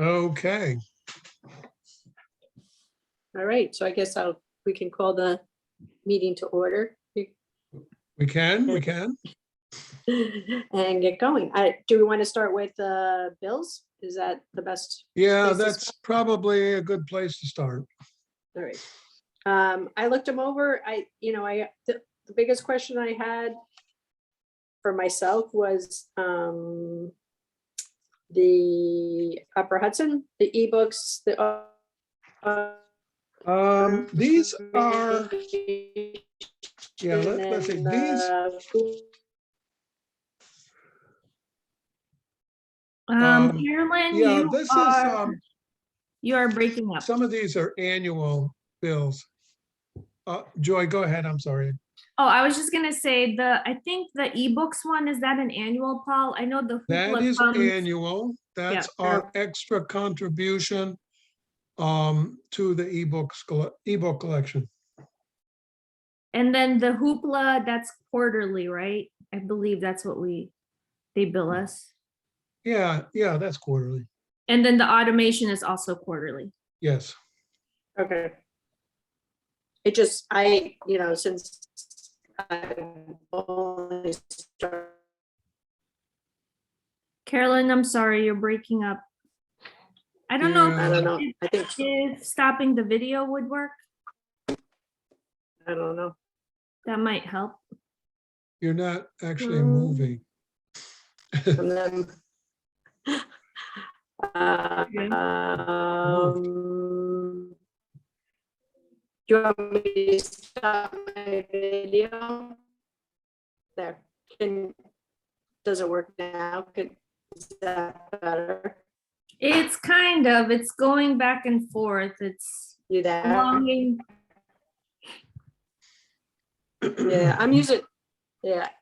Okay, All right, so I guess we can call the meeting to order we can. and get going. Do we want to start with bills? Is that the best? Yeah, place to that's start? probably a good place to start. All right. I looked them over. The biggest question I had for myself was the Upper Hudson, the ebooks, These are, yeah, let's see, these, Carolyn, yeah, this is, you are breaking up. some of these are annual bills. Joy, go ahead, I'm sorry. Oh, I was just gonna say I think the ebooks one, is that an annual, Paul? I know the That Hoopla is comes- annual. That's our extra contribution to the ebook collection. And then the Hoopla, that's quarterly, right? I believe that's what they bill us. Yeah, that's quarterly. And then the automation is also quarterly. Yes. Okay. It just, since I only started. Carolyn, I'm sorry, you're breaking up. I don't know. Yeah. I don't know. I think, If stopping the video would work, I don't know. that might help. You're not actually moving. And then, do you want me to stop my video? There. Does it work now? Is that better? It's going back and forth. It's You there? longing. Yeah, I'm using,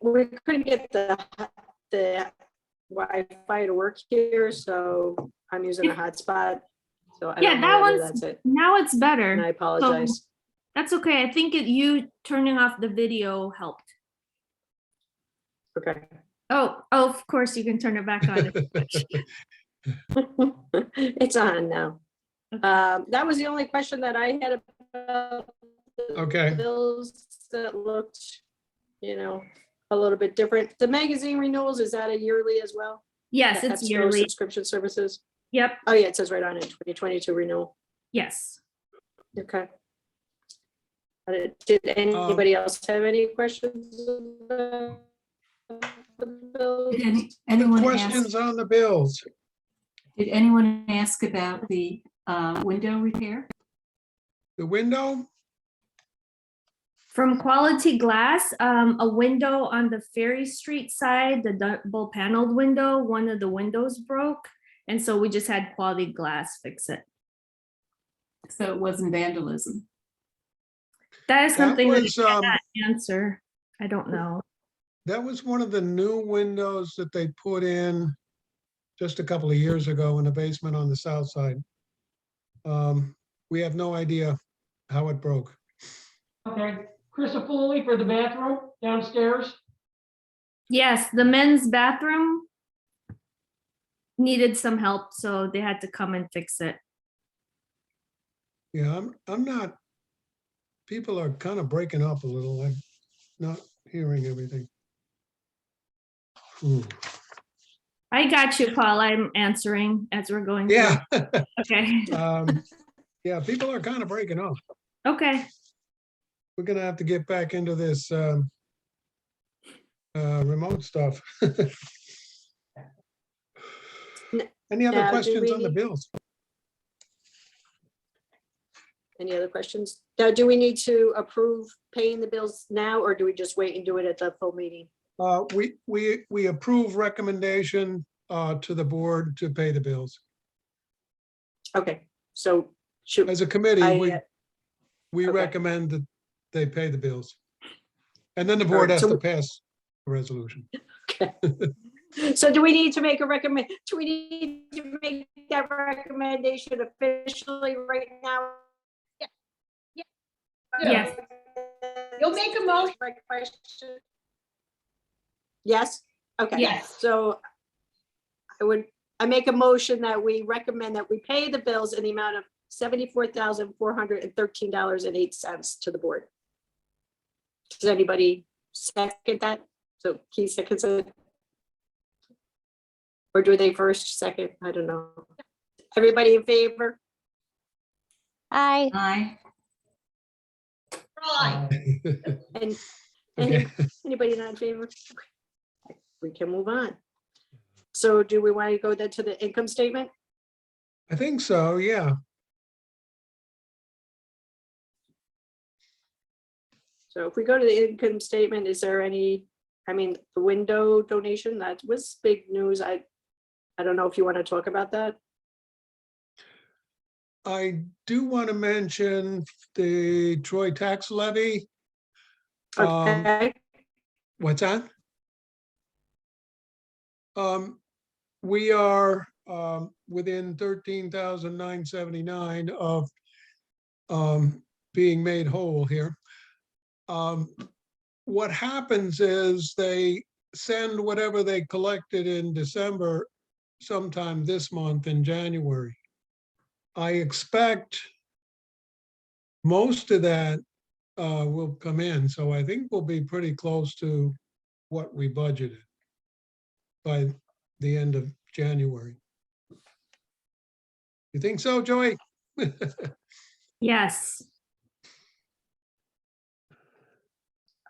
we couldn't get the Wi-Fi to work here, so I'm using a hotspot. So I Yeah, don't that know whether one's that's it. now it's better. And I apologize. That's okay. I think you turning off the video helped. Okay. Oh, of course you can turn it back on. It's on now. Okay. That was the only question that I had about the Okay. bills that looked, a little bit different. The magazine renewals, is that a yearly as well? Yes, The it's EBSCO yearly. subscription services. Yep. Oh yeah, it says right on it, 2022 renewal. Yes. Okay. Did anybody else have any questions about the bills? Did anyone Questions ask, on the bills? did anyone ask about the window repair? The window? From Quality Glass, a window on the Ferry Street side, the double paneled window, one of the windows broke. And so we just had Quality Glass fix it. So it wasn't vandalism. That is something that was, I cannot answer. I don't know. That was one of the new windows that they put in just a couple of years ago in the basement on the south side. We have no idea how it broke. Okay, Chris Foley for the bathroom downstairs. Yes, the men's bathroom needed some help, so they had to come and fix it. Yeah, I'm not, people are kind of breaking up a little. I'm not hearing everything. I got you, Paul. I'm answering as we're going through. Yeah. Okay. Yeah, people are kind of breaking up. Okay. We're gonna have to get back into this remote stuff. Any other Now, do questions we on the need- bills? Any other questions? Now, do we need to approve paying the bills now, or do we just wait and do it at the full meeting? We approve recommendation to the board to pay the bills. Okay, so should, As a committee, we okay. recommend that they pay the bills. And then the All board right, has so to pass a resolution. so do we need to make do we need to make that recommendation officially right now? Yes. You'll make a motion. Right question? Yes, okay. Yes. So I would I make a motion that we recommend that we pay the bills in the amount of $74,413.08 to the board. Does anybody second that? So Keith seconds it. Or do they first, second? I don't know. Everybody in favor? Aye. Aye. Aye. And Okay. anybody not in favor? We can move on. So do we want to go then to the income statement? I think so, yeah. So if we go to the income statement, is there any, I mean, the window donation, that was big news. I don't know if you want to talk about that. I do want to mention the Troy tax levy. Okay, What's that? We are within 13,979 of being made whole here. What happens is they send whatever they collected in December sometime this month in January. I expect most of that will come in, so I think we'll be pretty close to what we budgeted by the end of January. You think so, Joey? Yes.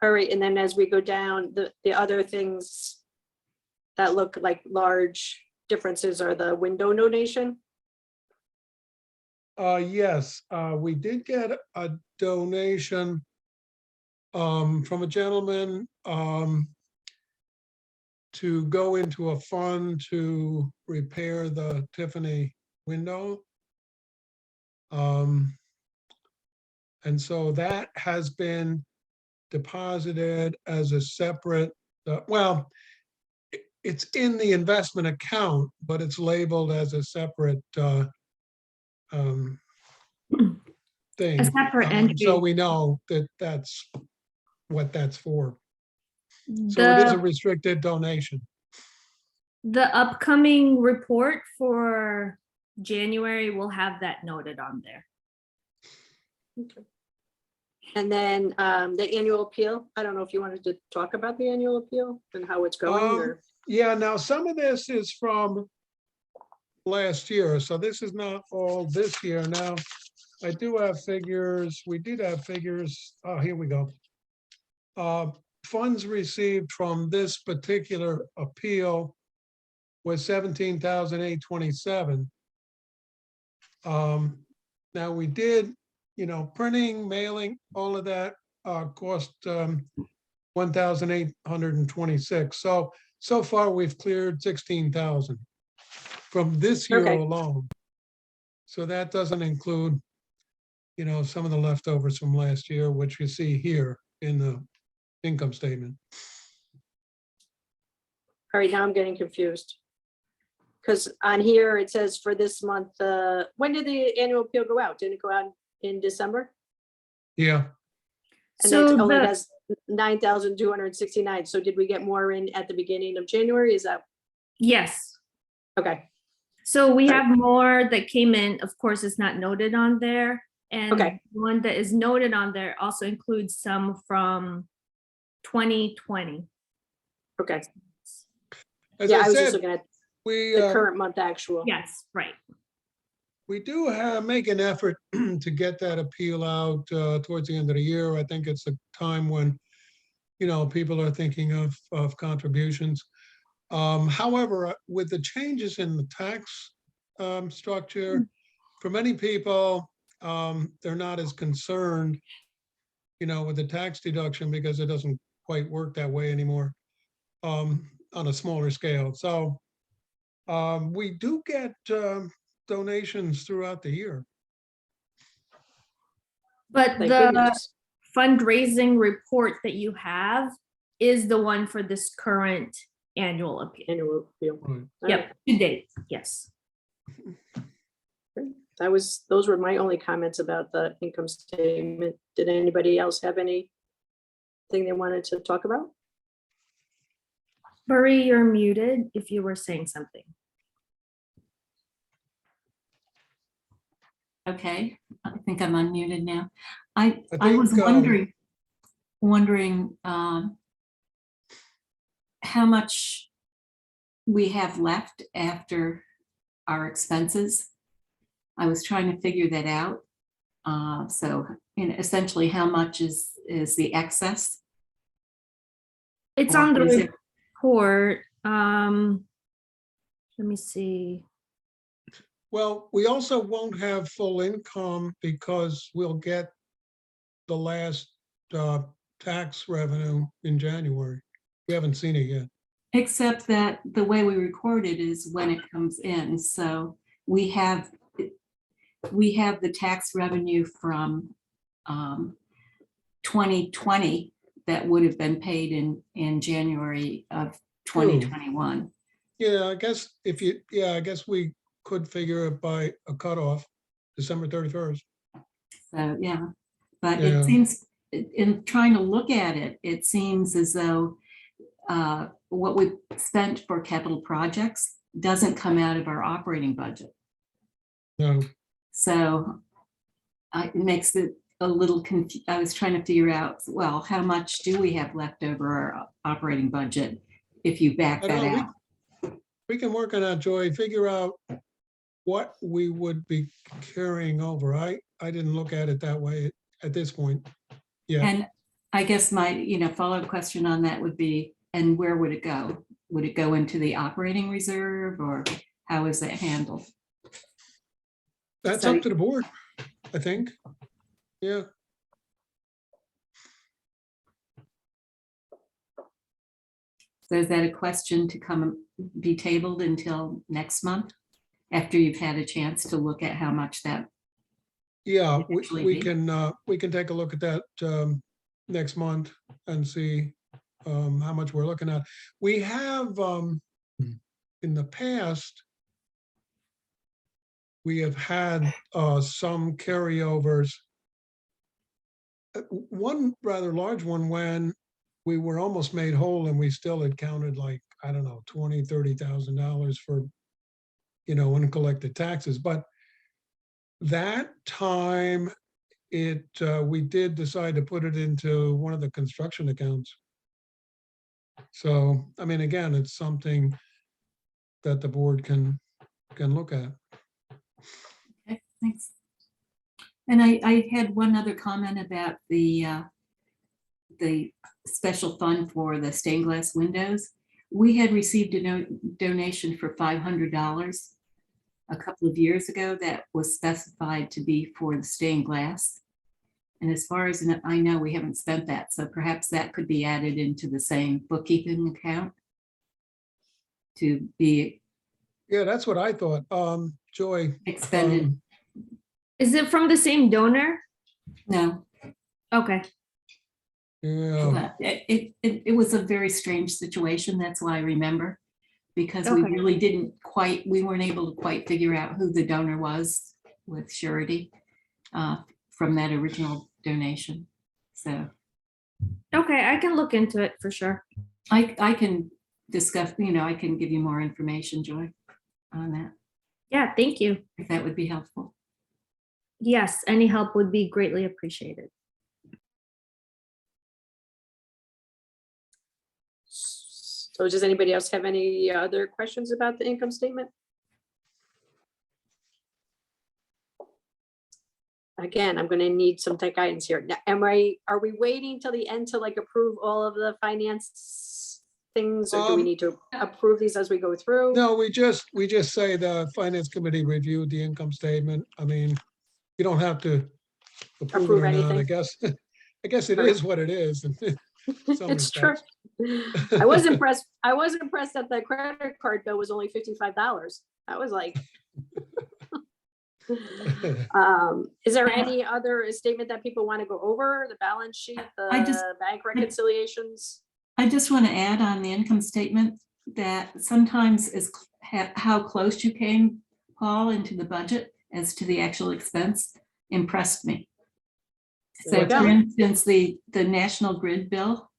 all right, and then as we go down, the other things that look like large differences are the window donation. Yes, we did get a donation from a gentleman to go into a fund to repair the Tiffany window. And so that has been deposited as a separate, well, it's in the investment account, but it's labeled as a separate thing. A separate entry. So we know that that's what that's for. So it is a restricted donation. The upcoming report for January will have that noted on there. And then the annual appeal, I don't know if you wanted to talk about the annual appeal and how it's going, or, Yeah, now some of this is from last year, so this is not all this year. Now, I do have figures. We did have figures. Oh, here we go. Funds received from this particular appeal was 17,827. Now we did, printing, mailing, all of that cost 1,826. So far we've cleared 16,000 from this year Okay. alone. So that doesn't include, some of the leftovers from last year, which you see here in the income statement. all right, now I'm getting confused. Because on here, it says for this month, when did the annual appeal go out? Didn't it go out in December? Yeah, And then So it only the, has 9,269. So did we get more in at the beginning of January? Is that, yes. okay, So we Right. have more that came in. Of course, it's not noted on there. And Okay. one that is noted on there also includes some from 2020. okay. as Yeah, I I was just said, looking at we the current month actual. Yes, right. we do make an effort to get that appeal out towards the end of the year. I think it's a time when, people are thinking of contributions. However, with the changes in the tax structure, for many people, they're not as concerned, with the tax deduction because it doesn't quite work that way anymore on a smaller scale. So we do get donations throughout the year. But Thank the goodness. fundraising report that you have is the one for this current annual appeal. Annual appeal. Right. All Yep, right. to date, yes. Those were my only comments about the income statement. Did anybody else have anything they wanted to talk about? Marie, you're muted if you were saying something. Okay, I think I'm unmuted now. I think, was wondering how much we have left after our expenses. I was trying to figure that out. So, essentially, how much is the excess? It's Or on the is it- report. Let me see. well, we also won't have full income because we'll get the last tax revenue in January. We haven't seen it yet. Except that the way we record it is when it comes in. So we have the tax revenue from 2020 that would have been paid in January of 2021. Yeah, I guess I guess we could figure it by a cutoff, December 31st. So, yeah, but Yeah. it seems, in trying to look at it, it seems as though what we spent for capital projects doesn't come out of our operating budget. No, So it makes it a little confused. I was trying to figure out, well, how much do we have left over our operating budget if you back I that know, out? we can work on that, Joy, figure out what we would be carrying over. I didn't look at it that way at this point. Yeah, And I guess my, follow-up question on that would be, and where would it go? Would it go into the operating reserve, or how is it handled? that's So- up to the board, I think. Yeah, So is that a question to be tabled until next month? After you've had a chance to look at how much that, yeah, Actually we be. can take a look at that next month and see how much we're looking at. We have in the past, we have had some carryovers. One rather large one when we were almost made whole and we still had counted like, I don't know, $20,000-$30,000 for, uncollected taxes. But that time we did decide to put it into one of the construction accounts. So, I mean, again, it's something that the board can look at. okay, thanks. And I had one other comment about the special fund for the stained glass windows. We had received a donation for $500 a couple of years ago that was specified to be for the stained glass. And as far as I know, we haven't spent that. So perhaps that could be added into the same bookkeeping account to be Yeah, that's what I thought. Joy. expended. Is it from the same donor? No, Okay. Yeah, but it was a very strange situation. That's why I remember. Because we Okay. really we weren't able to quite figure out who the donor was with surety from that original donation. So Okay, I can look into it for sure. I can discuss, I can give you more information, Joy, on that, Yeah, thank you. if that would be helpful. Yes, any help would be greatly appreciated. So does anybody else have any other questions about the income statement? Again, I'm gonna need some tech guidance here. Now, are we waiting till the end to like approve all of the finance things? Or do we need to approve these as we go through? no, we just say the finance committee reviewed the income statement. I mean, you don't have to approve Approve it or not. I anything. guess, I guess it Right. is what it is. in some It's true. respects. I was impressed that the credit card bill was only $55. I was like, is there any other statement that people want to go over? The balance sheet, the bank reconciliations? I just want to add on the income statement that sometimes how close you came, Paul, into the budget as to the actual expense impressed me. There you So go. for instance, the National Grid bill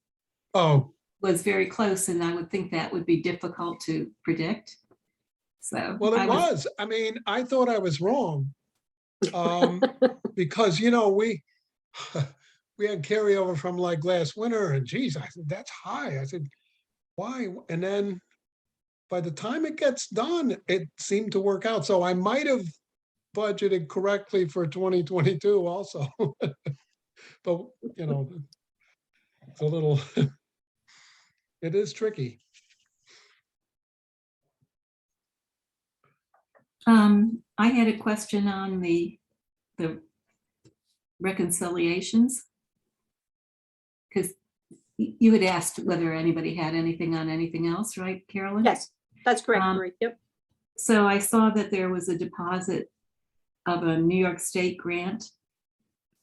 Oh, was very close, and I would think that would be difficult to predict. So well, I it was. I mean, I thought I was wrong. Because, you know, we had carryover from like last winter and geez, I said, that's high. I said, why? And then by the time it gets done, it seemed to work out. So I might have budgeted correctly for 2022 also. But, you know, it's a little, it is tricky. I had a question on the reconciliations. Because you had asked whether anybody had anything on anything else, right, Carolyn? Yes, that's correct, Um, Marie. Yep. So I saw that there was a deposit of a New York State grant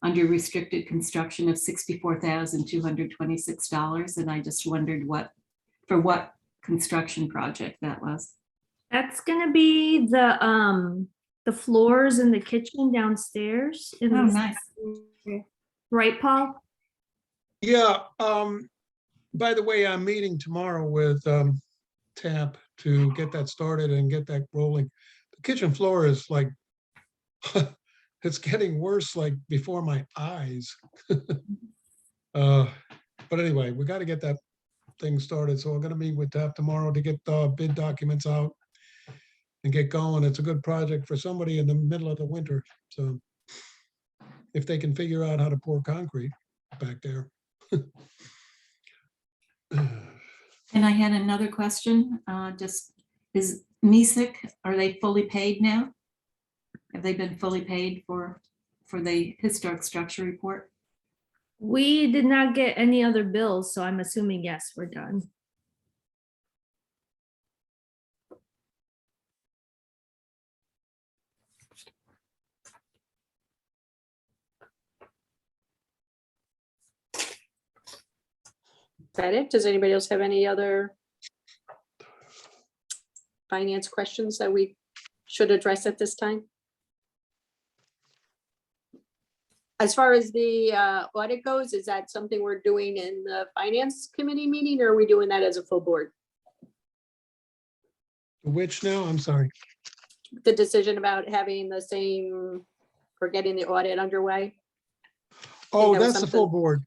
under restricted construction of $64,226. And I just wondered for what construction project that was. That's gonna be the floors in the kitchen downstairs. In Oh, the- nice. Right, Paul? Yeah, by the way, I'm meeting tomorrow with TAP to get that started and get that rolling. The kitchen floor is like, it's getting worse like before my eyes. But anyway, we got to get that thing started. So we're going to meet with TAP tomorrow to get the bid documents out and get going. It's a good project for somebody in the middle of the winter. So if they can figure out how to pour concrete back there. And I had another question, just is MESIC, are they fully paid now? Have they been fully paid for the historic structure report? We did not get any other bills, so I'm assuming yes, we're done. Is that it? Does anybody else have any other finance questions that we should address at this time? As far as the audit goes, is that something we're doing in the finance committee meeting, or are we doing that as a full board? Which now? I'm sorry. The decision about having the same, for getting the audit underway? Oh, that was that's the full something- board.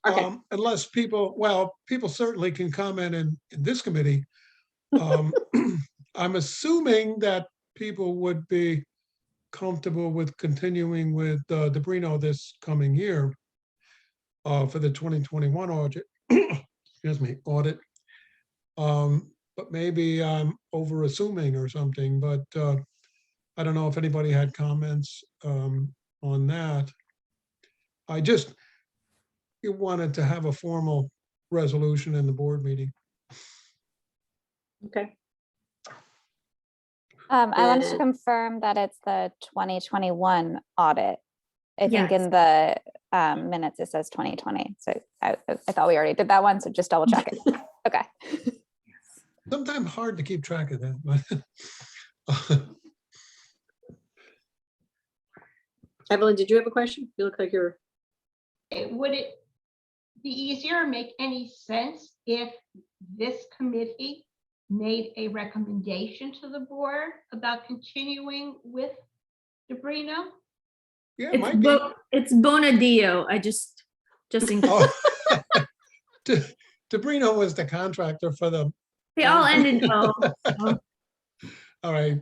Okay, Unless people, well, people certainly can comment in this committee. I'm assuming that people would be comfortable with continuing with DeBrino this coming year for the 2021 audit. Excuse me, audit. But maybe I'm over assuming or something, but I don't know if anybody had comments on that. I just wanted to have a formal resolution in the board meeting. okay. I wanted to And- confirm that it's the 2021 audit. I think Yes. in the minutes it says 2020. So I thought we already did that one, so just double check it. Okay. Sometimes hard to keep track of that, but Evelyn, did you have a question? You look like you're, Would it be easier or make any sense if this committee made a recommendation to the board about continuing with DeBrino? yeah, it might be. It's Bonadillo. I just in Oh. DeBrino was the contractor for the, they all ended well. all right.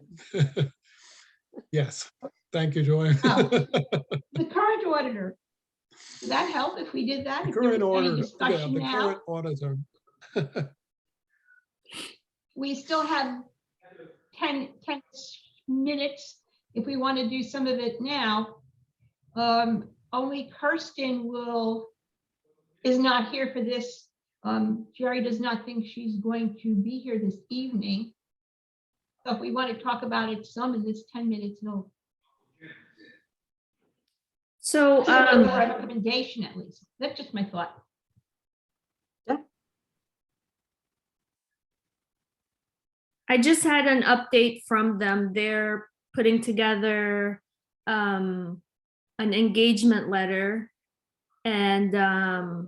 Yes, thank you, Joy. Oh. The current auditor, would that help if we did that? If there Current was any order, yeah, discussion the now? current auditor. We still have 10 minutes if we want to do some of it now. Only Kirsten is not here for this. Jerry does not think she's going to be here this evening. So if we want to talk about it some in this 10 minutes, no. So Recommendation at least. That's just my thought. I just had an update from them. They're putting together an engagement letter, and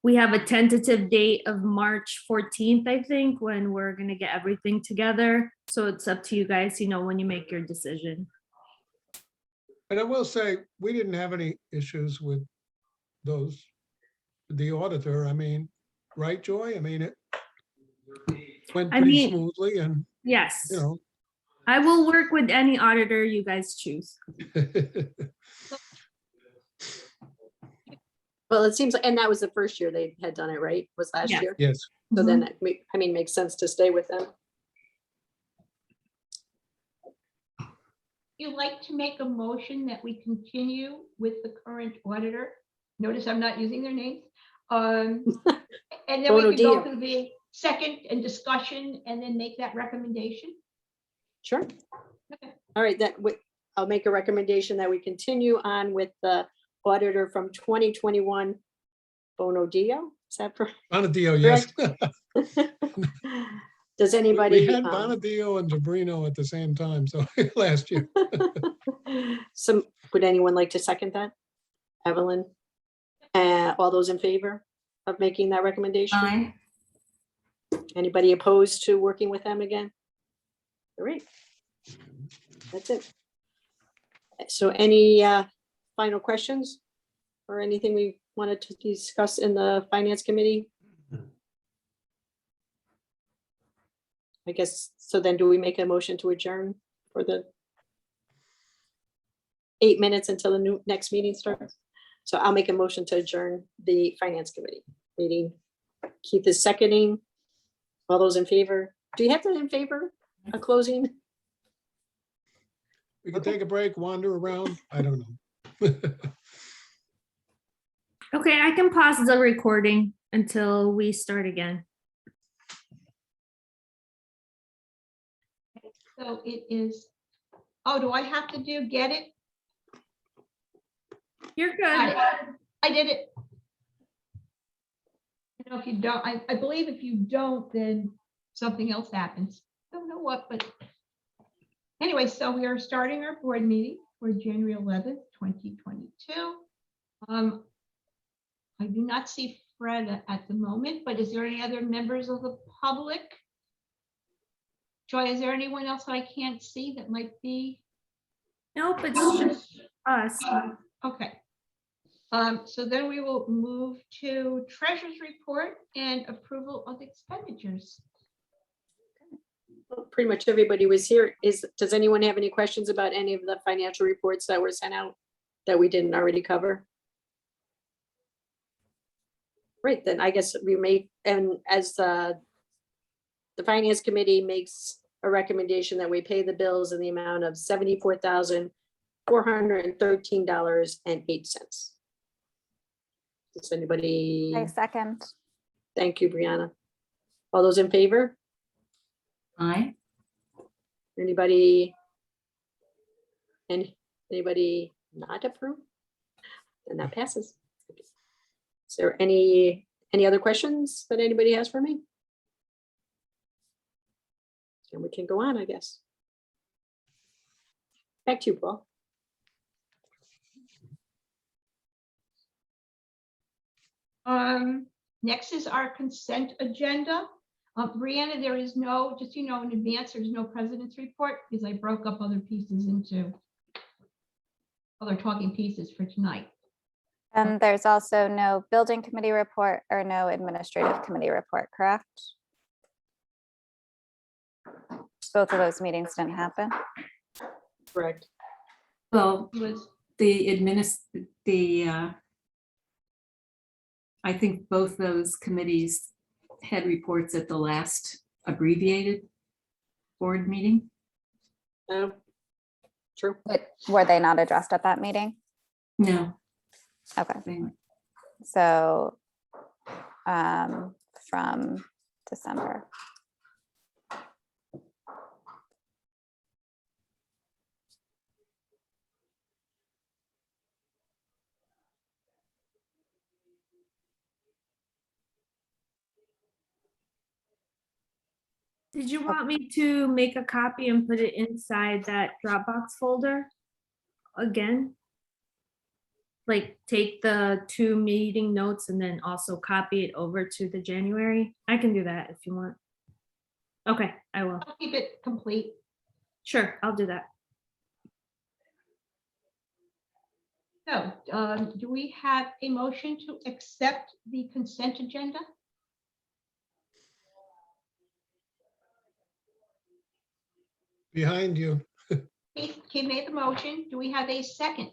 we have a tentative date of March 14th, I think, when we're gonna get everything together. So it's up to you guys, when you make your decision. And I will say, we didn't have any issues with the auditor. I mean, right, Joy? I mean, it went I pretty mean- smoothly and, Yes, you know. I will work with any auditor you guys choose. Well, it seems, and that was the first year they had done it, right? Was last Yeah. year? Yes, So then, I mean, makes sense to stay with them. You like to make a motion that we continue with the current auditor? Notice I'm not using their names. And then we Bono can go Dio. through the second and discussion and then make that recommendation. Sure. Okay. All right, I'll make a recommendation that we continue on with the auditor from 2021. Bono Dio, is that for? Bonadio, yes. Does We anybody? had Bonadio and Zabrino at the same time, so last year. Would anyone like to second that? Evelyn? All those in favor of making that recommendation? Aye. Anybody opposed to working with them again? All right. That's it. So any final questions or anything we wanted to discuss in the finance committee? I guess, so then do we make a motion to adjourn for the 8 minutes until the next meeting starts? So I'll make a motion to adjourn the finance committee meeting. Keith is seconding. All those in favor? Do you have that in favor of closing? We can take a break, wander around. I don't know. Okay, I can pause the recording until we start again. So it is, oh, do I have to get it? You're Got good. it. I did it. You know, if you don't, I believe if you don't, then something else happens. Don't know what, but anyway, so we are starting our board meeting for January 11th, 2022. I do not see Fred at the moment, but is there any other members of the public? Joy, is there anyone else that I can't see that might be? Nope, it's just us. Okay. So then we will move to treasurer's report and approval of expenditures. Well, pretty much everybody was here. Does anyone have any questions about any of the financial reports that were sent out that we didn't already cover? Right, then I guess we may, and as the finance committee makes a recommendation that we pay the bills in the amount of $74,413.08. Does anybody? I second. Thank you, Brianna. All those in favor? Aye. Anybody not approve? Then that passes. Is there any other questions that anybody has for me? And we can go on, I guess. Back to you, Paul. Next is our consent agenda. Brianna, there is no, just, in advance, there's no president's report because I broke up other pieces into other talking pieces for tonight. And there's also no building committee report or no administrative committee report, correct? Both of those meetings didn't happen. Correct. Well, It was, I think both those committees had reports at the last abbreviated board meeting. No. True. But were they not addressed at that meeting? No. Okay, they weren't. so from December. Did you want me to make a copy and put it inside that Dropbox folder again? Like take the 2 meeting notes and then also copy it over to the January? I can do that if you want. Okay, I will. I'll keep it complete. Sure, I'll do that. So, do we have a motion to accept the consent agenda? Behind you. Keith made the motion. Do we have a second?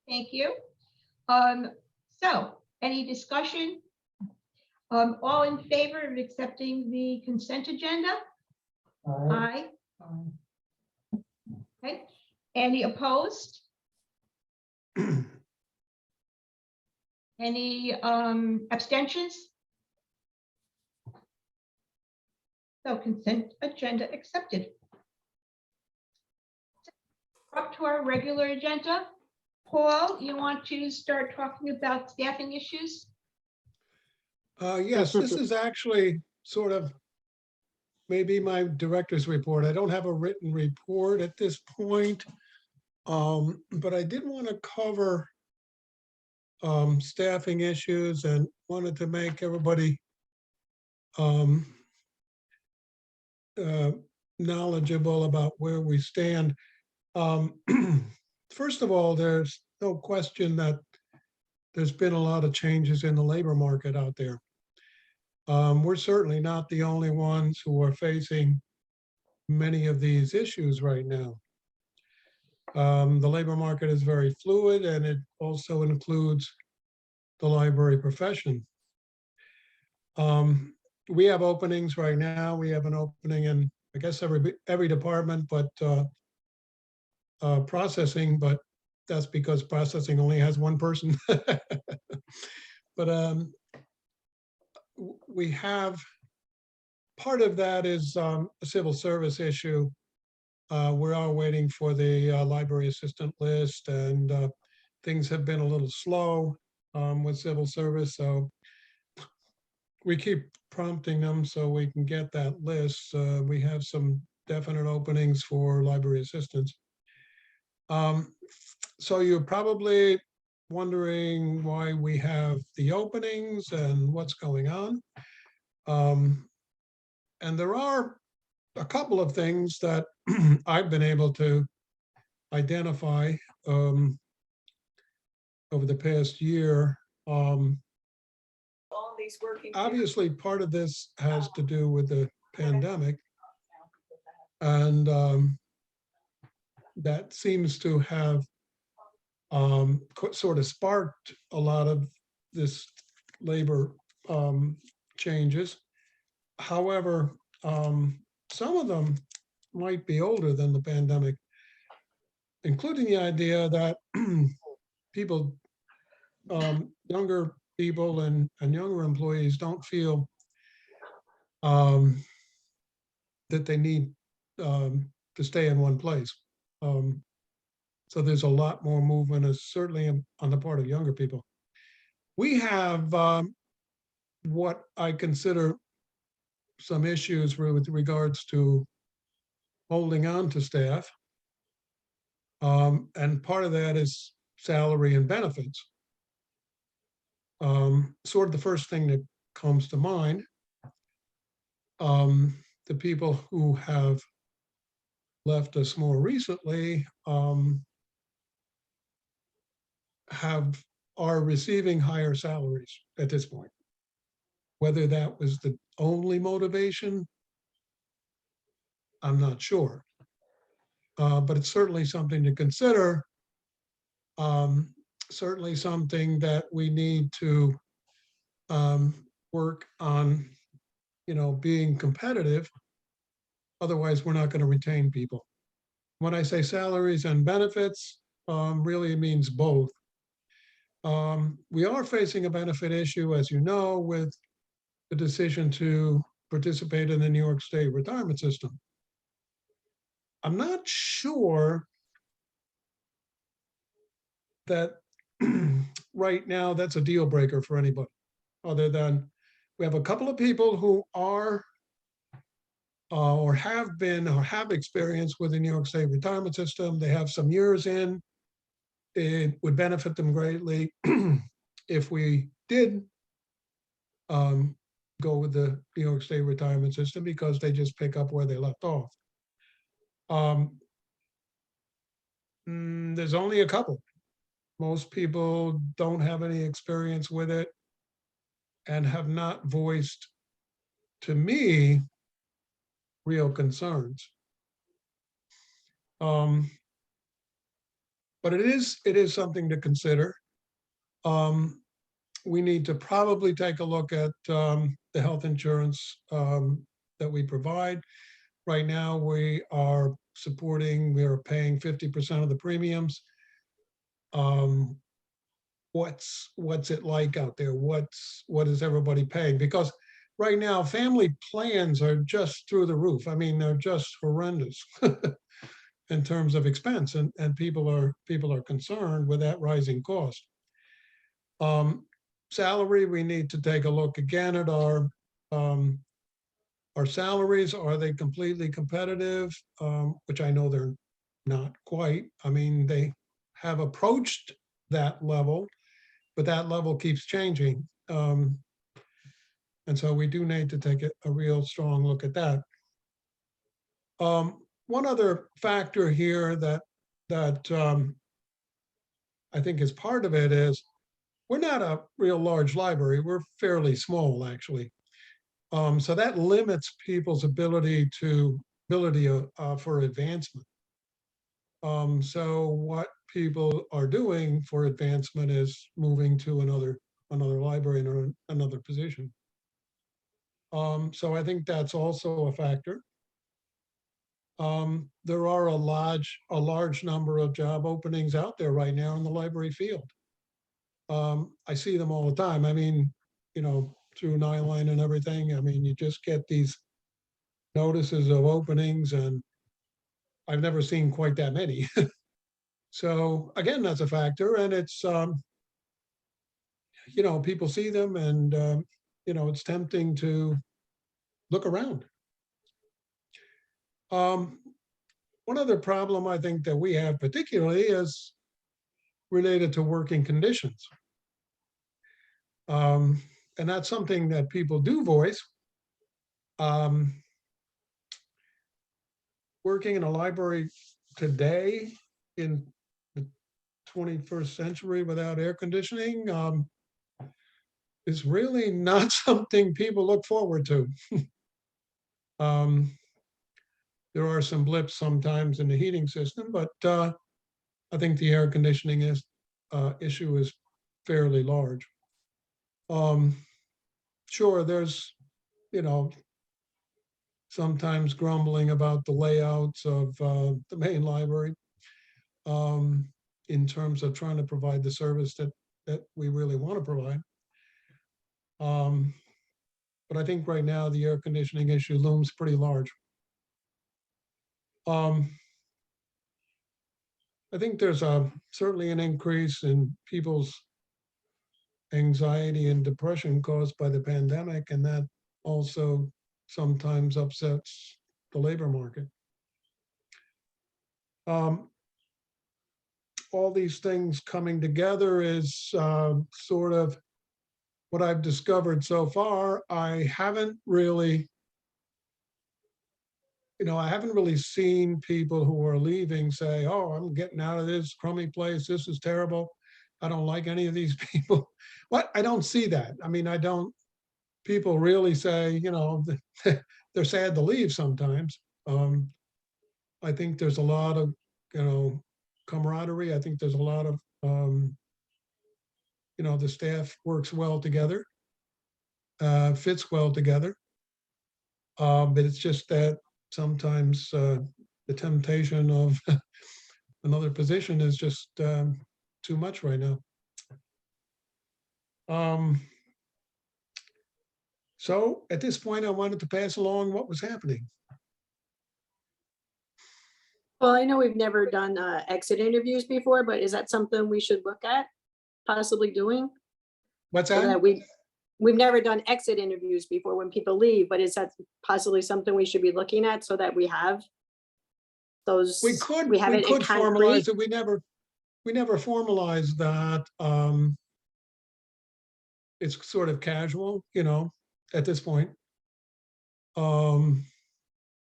Thank you. So any discussion? All in favor of accepting the consent agenda? Aye. Okay. Any opposed? Any abstentions? So consent agenda accepted. Up to our regular agenda. Paul, you want to start talking about staffing issues? Yes, this is actually sort of maybe my director's report. I don't have a written report at this point. But I did want to cover staffing issues and wanted to make everybody knowledgeable about where we stand. First of all, there's no question that there's been a lot of changes in the labor market out there. We're certainly not the only ones who are facing many of these issues right now. The labor market is very fluid, and it also includes the library profession. We have openings right now. We have an opening in, I guess, every department, but processing, but that's because processing only has one person. But we have, part of that is a civil service issue. We are waiting for the library assistant list, and things have been a little slow with civil service. So we keep prompting them so we can get that list. We have some definite openings for library assistants. So you're probably wondering why we have the openings and what's going on. And there are a couple of things that I've been able to identify over the past year. Obviously, part of this has to do with the pandemic, and that seems to have sort of sparked a lot of this labor changes. However, some of them might be older than the pandemic, including the idea that people, younger people and younger employees don't feel that they need to stay in one place. So there's a lot more movement, certainly on the part of younger people. We have what I consider some issues with regards to holding on to staff. And part of that is salary and benefits. Sort of the first thing that comes to mind, the people who have left us more recently are receiving higher salaries at this point. Whether that was the only motivation, I'm not sure. But it's certainly something to consider. Certainly something that we need to work on, being competitive. Otherwise, we're not going to retain people. When I say salaries and benefits, really it means both. We are facing a benefit issue, as you know, with the decision to participate in the New York State retirement system. I'm not sure that right now that's a deal breaker for anybody, other than we have a couple of people who are or have been or have experience with the New York State retirement system. They have some years in. It would benefit them greatly if we did go with the New York State retirement system, because they just pick up where they left off. There's only a couple. Most people don't have any experience with it and have not voiced, to me, real concerns. But it is something to consider. We need to probably take a look at the health insurance that we provide. Right now, we are paying 50% of the premiums. What's it like out there? What is everybody paying? Because right now, family plans are just through the roof. I mean, they're just horrendous in terms of expense, and people are concerned with that rising cost. Salary, we need to take a look again at our salaries. Are they completely competitive? Which I know they're not quite. I mean, they have approached that level, but that level keeps changing. And so we do need to take a real strong look at that. One other factor here that I think is part of it is we're not a real large library. We're fairly small, actually. So that limits people's ability for advancement. So what people are doing for advancement is moving to another library or another position. So I think that's also a factor. There are a large number of job openings out there right now in the library field. I see them all the time. I mean, through Nyline and everything. I mean, you just get these notices of openings, and I've never seen quite that many. So again, that's a factor, and it's people see them, and it's tempting to look around. One other problem I think that we have particularly is related to working conditions. And that's something that people do voice. Working in a library today in the 21st century without air conditioning is really not something people look forward to. There are some blips sometimes in the heating system, but I think the air conditioning issue is fairly large. Sure, there's, sometimes grumbling about the layouts of the main library in terms of trying to provide the service that we really want to provide. But I think right now the air conditioning issue looms pretty large. I think there's certainly an increase in people's anxiety and depression caused by the pandemic, and that also sometimes upsets the labor market. All these things coming together is sort of what I've discovered so far. I haven't really seen people who are leaving say, "Oh, I'm getting out of this crummy place. This is terrible. I don't like any of these people." What? I don't see that. I mean, people really say, they're sad to leave sometimes. I think there's a lot of, camaraderie. I think there's a lot of, the staff works well together, fits well together. But it's just that sometimes the temptation of another position is just too much right now. So at this point, I wanted to pass along what was happening. Well, I know we've never done exit interviews before, but is that something we should look at possibly doing? What's So that? that we've never done exit interviews before when people leave, but is that possibly something we should be looking at so that we have those? We could have it in formalize concrete? it. We never formalized that. It's sort of casual, at this point. And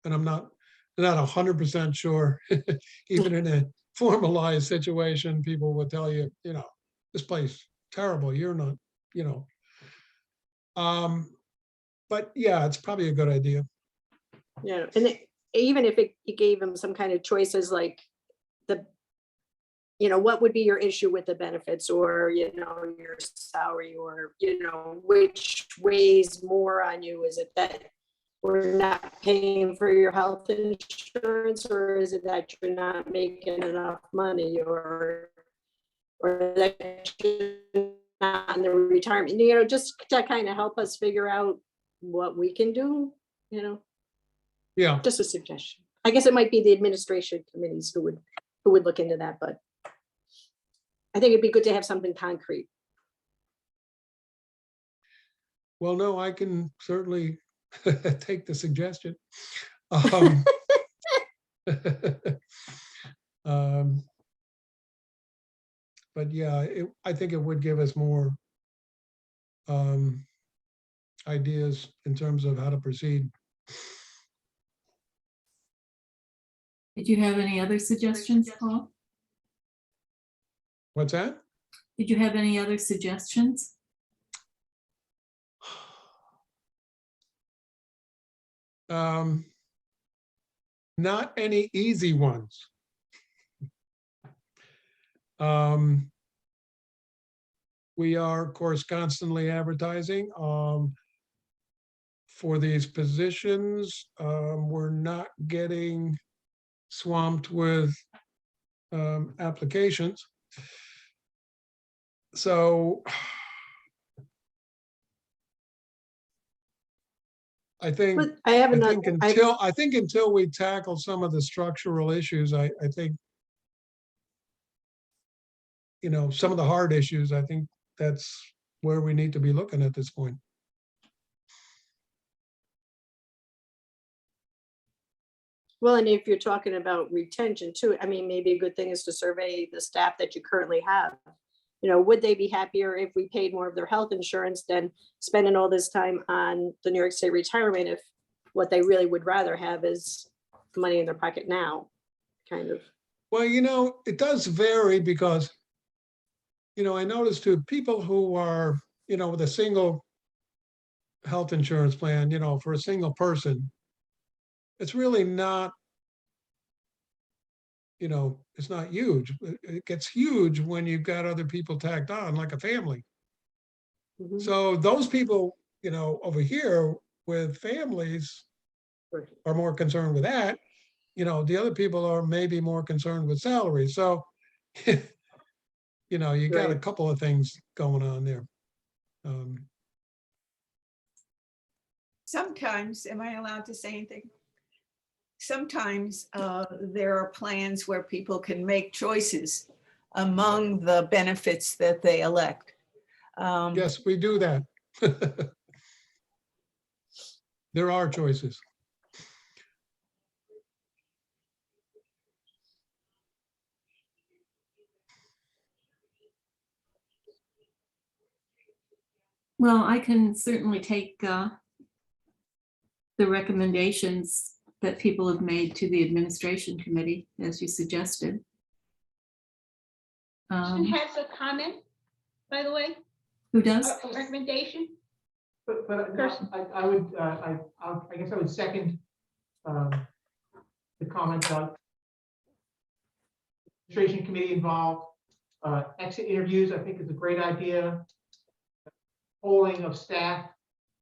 I'm not 100% sure, even in a formalized situation, people would tell you, this place terrible, you're not, but yeah, it's probably a good idea. Yeah, and even if you gave them some kind of choices like what would be your issue with the benefits, or, your salary, or, which weighs more on you? Is it that we're not paying for your health insurance, or is it that you're not making enough money, or that you're not in the retirement, just to kind of help us figure out what we can do, Yeah, just a suggestion. I guess it might be the administration committees who would look into that, but I think it'd be good to have something concrete. well, no, I can certainly take the suggestion. Um, um, But yeah, I think it would give us more ideas in terms of how to proceed. Did you have any other suggestions, Paul? What's that? Did you have any other suggestions? Not any easy ones. We are, of course, constantly advertising for these positions. We're not getting swamped with applications. So I think But I have another, I think until we tackle some of the structural issues, I think, some of the hard issues, I think that's where we need to be looking at this point. well, and if you're talking about retention too, I mean, maybe a good thing is to survey the staff that you currently have. Would they be happier if we paid more of their health insurance than spending all this time on the New York State retirement, if what they really would rather have is money in their pocket now, kind of. Well, it does vary because, I noticed too, people who are, with a single health insurance plan, for a single person, it's really not, it's not huge. It gets huge when you've got other people tacked on, like a family. Mhm. So those people, over here with families Right. are more concerned with that. The other people are maybe more concerned with salary. So, you got a Right. couple of things going on there. Sometimes, am I allowed to say anything? Sometimes there are plans where people can make choices among the benefits that they elect. Yes, we do that. There are choices. Well, I can certainly take the recommendations that people have made to the administration committee, as you suggested. Kristen has a comment, by the way, Who does? a recommendation. But Kirsten. I guess I would second the comment about administration committee involved. Exit interviews, I think, is a great idea. Polling of staff,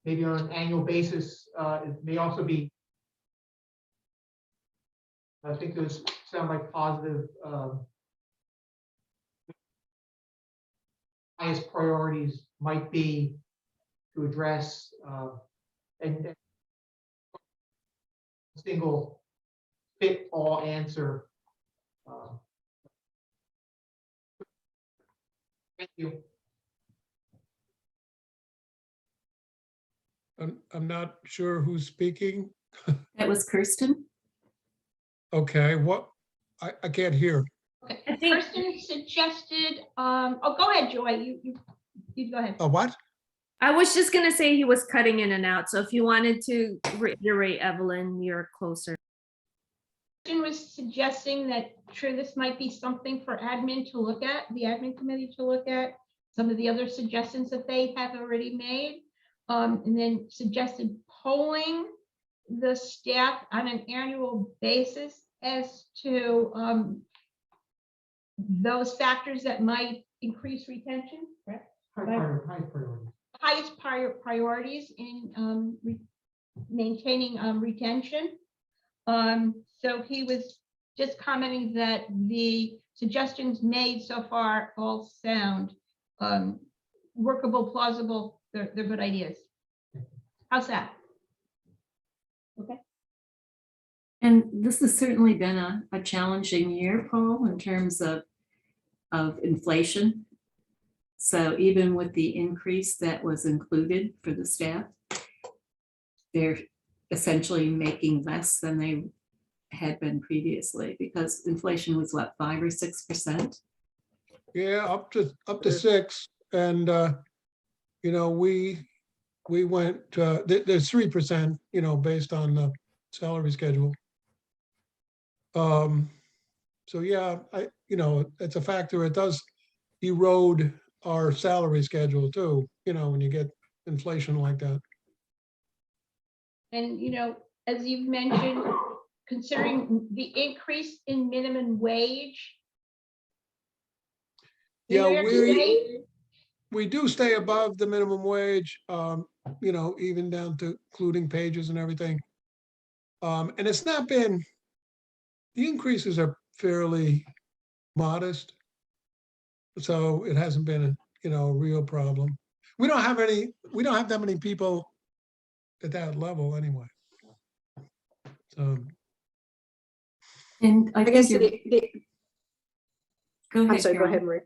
maybe on an annual basis, it may also be. I think those sound like positive. Highest priorities might be to address and single fit all answer. Thank you. I'm not sure who's speaking. That was Kirsten. Okay, I can't hear. Okay, I think- Kristen suggested, oh, go ahead, Joy, you go ahead. A what? I was just gonna say he was cutting in and out, so if you wanted to reiterate, Evelyn, you're closer. Kirsten was suggesting that, sure, this might be something for admin to look at, the admin committee to look at, some of the other suggestions that they have already made. And then suggested polling the staff on an annual basis as to those factors that might increase retention, correct? Highest priorities in maintaining retention. So he was just commenting that the suggestions made so far all sound workable, plausible. They're good ideas. How's that? Okay. And this has certainly been a challenging year, Paul, in terms of inflation. So even with the increase that was included for the staff, they're essentially making less than they had been previously, because inflation was what, 5 or 6%? Yeah, up to 6. And, you know, we went, there's 3%, you know, based on the salary schedule. So yeah, you know, it's a factor. It does erode our salary schedule too, you know, when you get inflation like that. And, you know, as you've mentioned, considering the increase in minimum wage. in Yeah, New York State, we do stay above the minimum wage, you know, even down to including pages and everything. And it's not been, the increases are fairly modest. So it hasn't been a, you know, a real problem. We don't have that many people at that level anyway. So, And I I think guess you're, go I'm ahead, sorry, go Carol. ahead, Marie.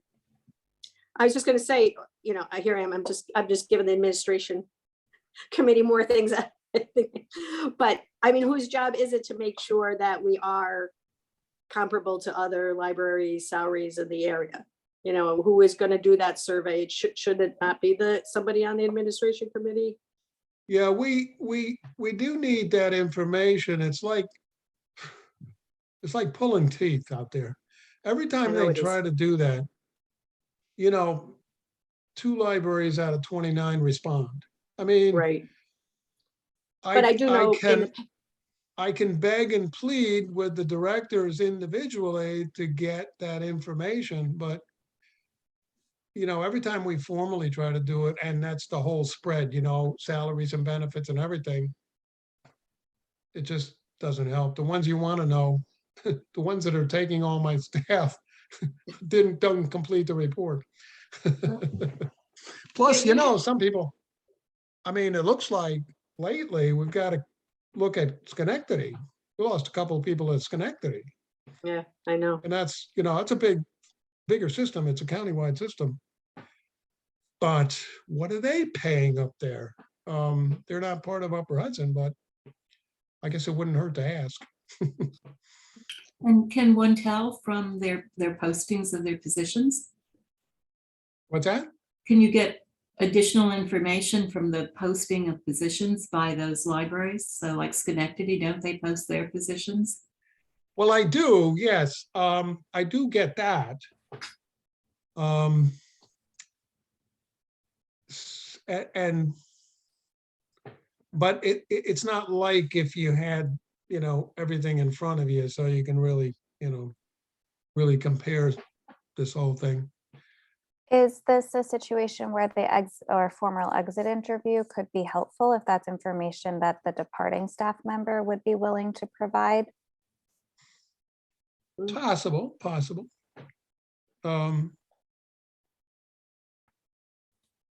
I was just gonna say, you know, here I am, I'm just giving the administration committee more things. But I mean, whose job is it to make sure that we are comparable to other library salaries in the area? You know, who is gonna do that survey? Should it not be somebody on the administration committee? yeah, we do need that information. It's like pulling teeth out there. Every time know they it is. try to do that, you know, 2 libraries out of 29 respond. I mean, Right. But I do know I can beg and plead with the directors individually to get that information, but you know, every time we formally try to do it, and that's the whole spread, you know, salaries and benefits and everything, it just doesn't help. The ones you want to know, the ones that are taking all my staff don't complete the report. Plus, you know, some people, I mean, it looks like lately we've got to look at Schenectady. We lost a couple of people at Schenectady. yeah, I know. And that's, you know, it's a bigger system. It's a countywide system. But what are they paying up there? They're not part of Upper Hudson, but I guess it wouldn't hurt to ask. And can one tell from their postings of their positions? What's that? Can you get additional information from the posting of positions by those libraries? So like Schenectady, don't they post their positions? Well, I do, yes. I do get that. But it's not like if you had, you know, everything in front of you, so you can really, you know, really compare this whole thing. Is this a situation where the formal exit interview could be helpful if that's information that the departing staff member would be willing to provide? Possible.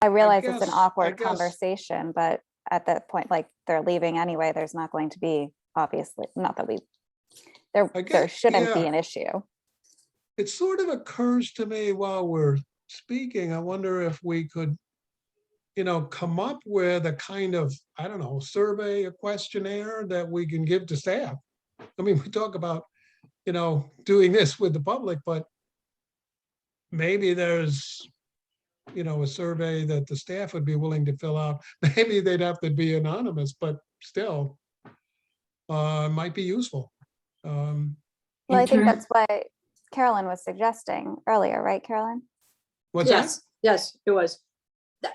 I realize it's an guess- awkward guess- conversation, but at that point, like they're leaving anyway, there's not going to be, obviously, not that there guess, shouldn't be yeah. an issue. It sort of occurs to me while we're speaking, I wonder if we could, you know, come up with a kind of, I don't know, survey, a questionnaire that we can give to staff. I mean, we talk about, you know, doing this with the public, but maybe there's, you know, a survey that the staff would be willing to fill out. Maybe they'd have to be anonymous, but still, might be useful. Well, I In think term- that's what Carolyn was suggesting earlier, right, Carolyn? What's that? Yes, yes, it was.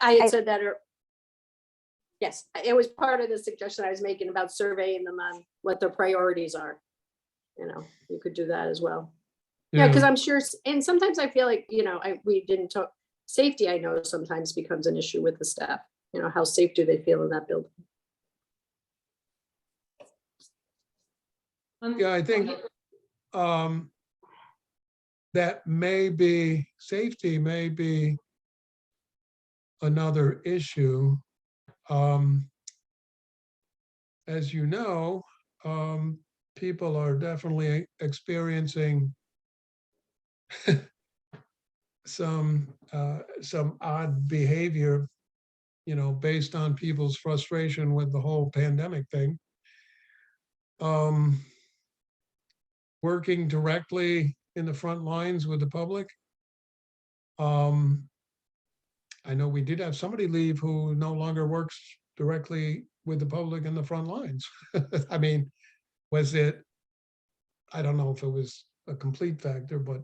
I had I- said that. Yes, it was part of the suggestion I was making about surveying them on what their priorities are. You know, you could do that as well. Yeah, because I'm sure, and sometimes I feel like, you know, we didn't talk, safety, I know sometimes becomes an issue with the staff. You know, how safe do they feel in that building? Yeah, I think that may be, safety may be another issue. As you know, people are definitely experiencing some odd behavior, you know, based on people's frustration with the whole pandemic thing. Working directly in the front lines with the public. I know we did have somebody leave who no longer works directly with the public in the front lines. I mean, was it, I don't know if it was a complete factor, but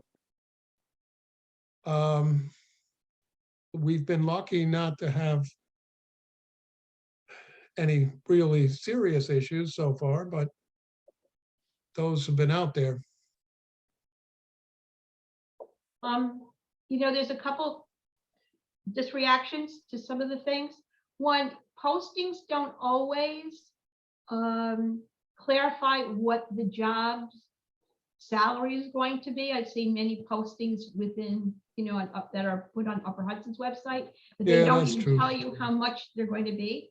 we've been lucky not to have any really serious issues so far, but those have been out there. You know, there's a couple just reactions to some of the things. One, postings don't always clarify what the job's salary is going to be. I've seen many postings within, you know, that are put on Upper Hudson's website, but they Yeah, don't that's even true. tell you how much they're going to be.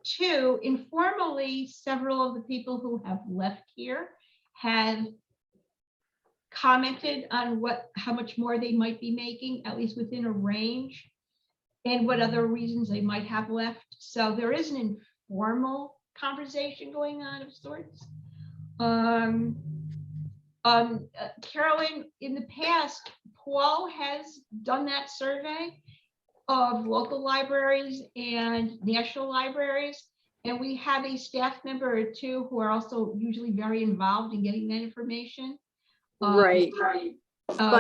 Two, informally, several of the people who have left here have commented on how much more they might be making, at least within a range, and what other reasons they might have left. So there is an informal conversation going on of sorts. Carolyn, in the past, Paul has done that survey of local libraries and national libraries. And we have a staff member or two who are also usually very involved in getting that information. Right. But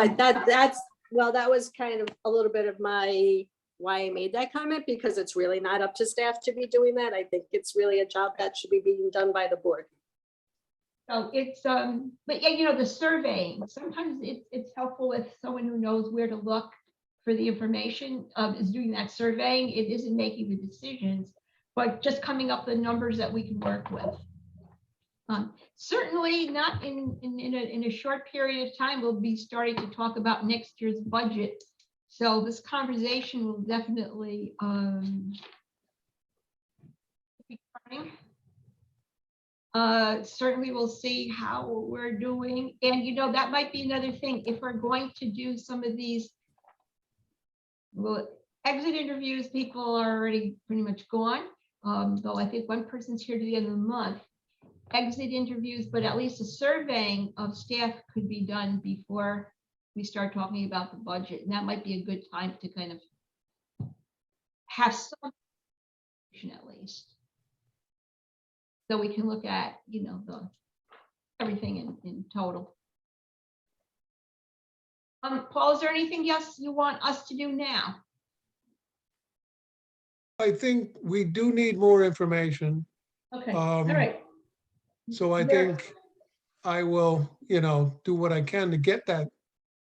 well, that was kind of a little bit of why I made that comment, because it's really not up to staff to be doing that. I think it's really a job that should be being done by the board. So it's, but yeah, you know, the surveying, sometimes it's helpful if someone who knows where to look for the information is doing that surveying. It isn't making the decisions, but just coming up with numbers that we can work with. Certainly not in a short period of time, we'll be starting to talk about next year's budget. So this conversation will definitely be starting. Certainly we'll see how we're doing. And you know, that might be another thing. If we're going to do some of these exit interviews, people are already pretty much gone. Though I think one person's here to the end of the month. Exit interviews, but at least a surveying of staff could be done before we start talking about the budget. And that might be a good time to kind of have some information at least. So we can look at, you know, everything in total. Paul, is there anything else you want us to do now? I think we do need more information. Okay, all right. So I think I will, you know, do what I can to get that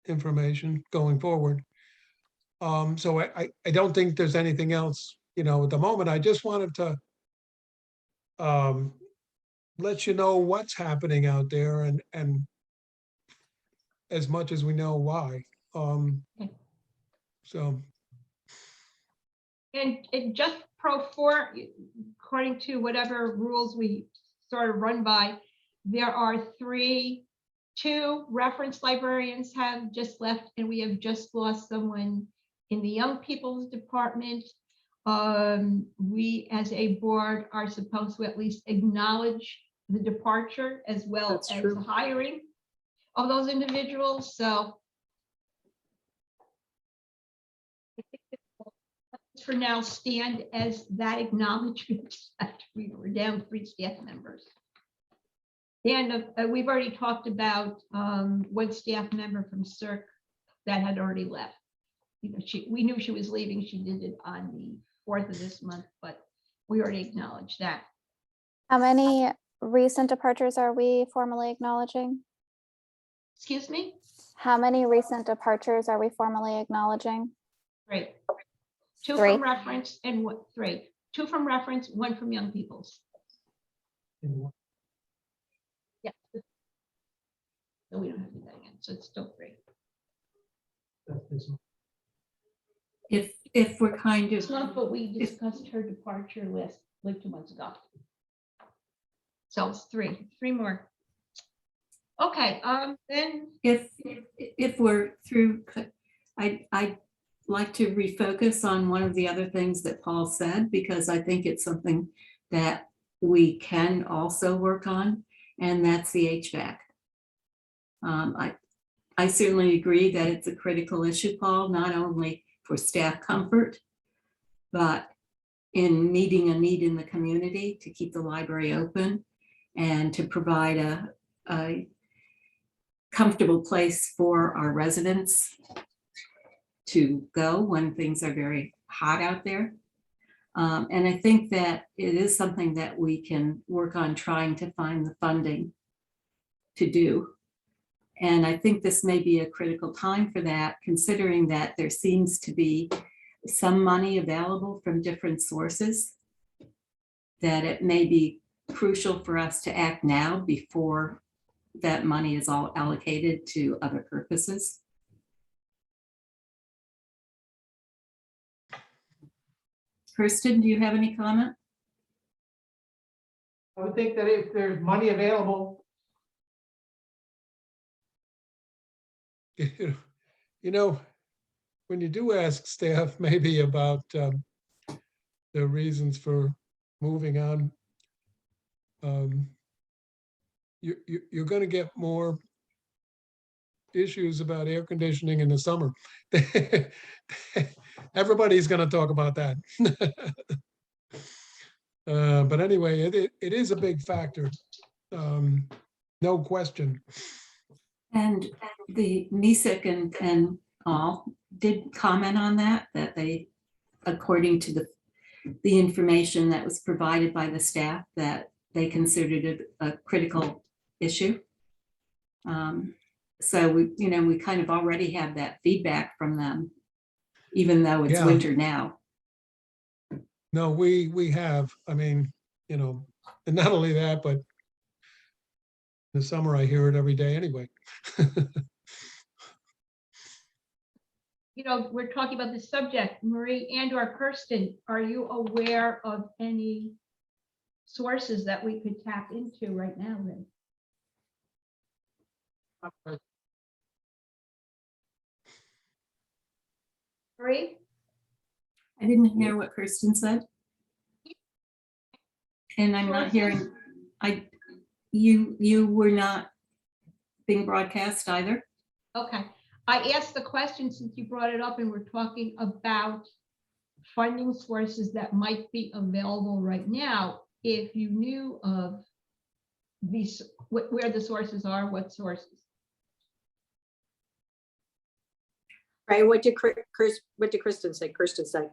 information going forward. So I don't think there's anything else, you know, at the moment. I just wanted to let you know what's happening out there and as much as we know why. Okay. So And just according to whatever rules we sort of run by, there are two reference librarians have just left, and we have just lost someone in the young people's department. We as a board are supposed to at least acknowledge the departure as well That's as true. the hiring of those individuals. So for now stand as that acknowledgement that we were down 3 staff members. Dan, we've already talked about one staff member from CERC that had already left. You know, we knew she was leaving. She did it on the 4th of this month, but we already acknowledged that. How many recent departures are we formally acknowledging? Excuse me? How many recent departures are we formally acknowledging? Great. Two Three. from reference and what? Three. Two from reference, one from Young People's. Yeah. So we don't have to do that again. So it's still three. If we're kind This of, month, but we discussed her departure list like 2 months ago. So it's three more. Okay, then, if we're through, I'd like to refocus on one of the other things that Paul said, because I think it's something that we can also work on, and that's the HVAC. I certainly agree that it's a critical issue, Paul, not only for staff comfort, but in meeting a need in the community to keep the library open and to provide a comfortable place for our residents to go when things are very hot out there. And I think that it is something that we can work on trying to find the funding to do. And I think this may be a critical time for that, considering that there seems to be some money available from different sources, that it may be crucial for us to act now before that money is all allocated to other purposes. Kirsten, do you have any comment? I would think that if there's money available, You know, when you do ask staff maybe about the reasons for moving on, you're going to get more issues about air conditioning in the summer. Everybody's going to talk about that. But anyway, it is a big factor. No question. And the NISIC and all did comment on that they, according to the information that was provided by the staff, that they considered it a critical issue. So we kind of already have that feedback from them, even though it's Yeah. winter now. No, we have, I mean, and not only that, but in the summer I hear it every day anyway. we're talking about this subject, Marie and/or Kirsten, are you aware of any sources that we could tap into right now then? Marie? I didn't hear what Kirsten said. And I'm not hearing, you were not being broadcast either. Okay, I asked the question since you brought it up and we're talking about funding sources that might be available right now. If you knew of these, where the sources are, what sources? Right, what did Kristen say? Kirsten said,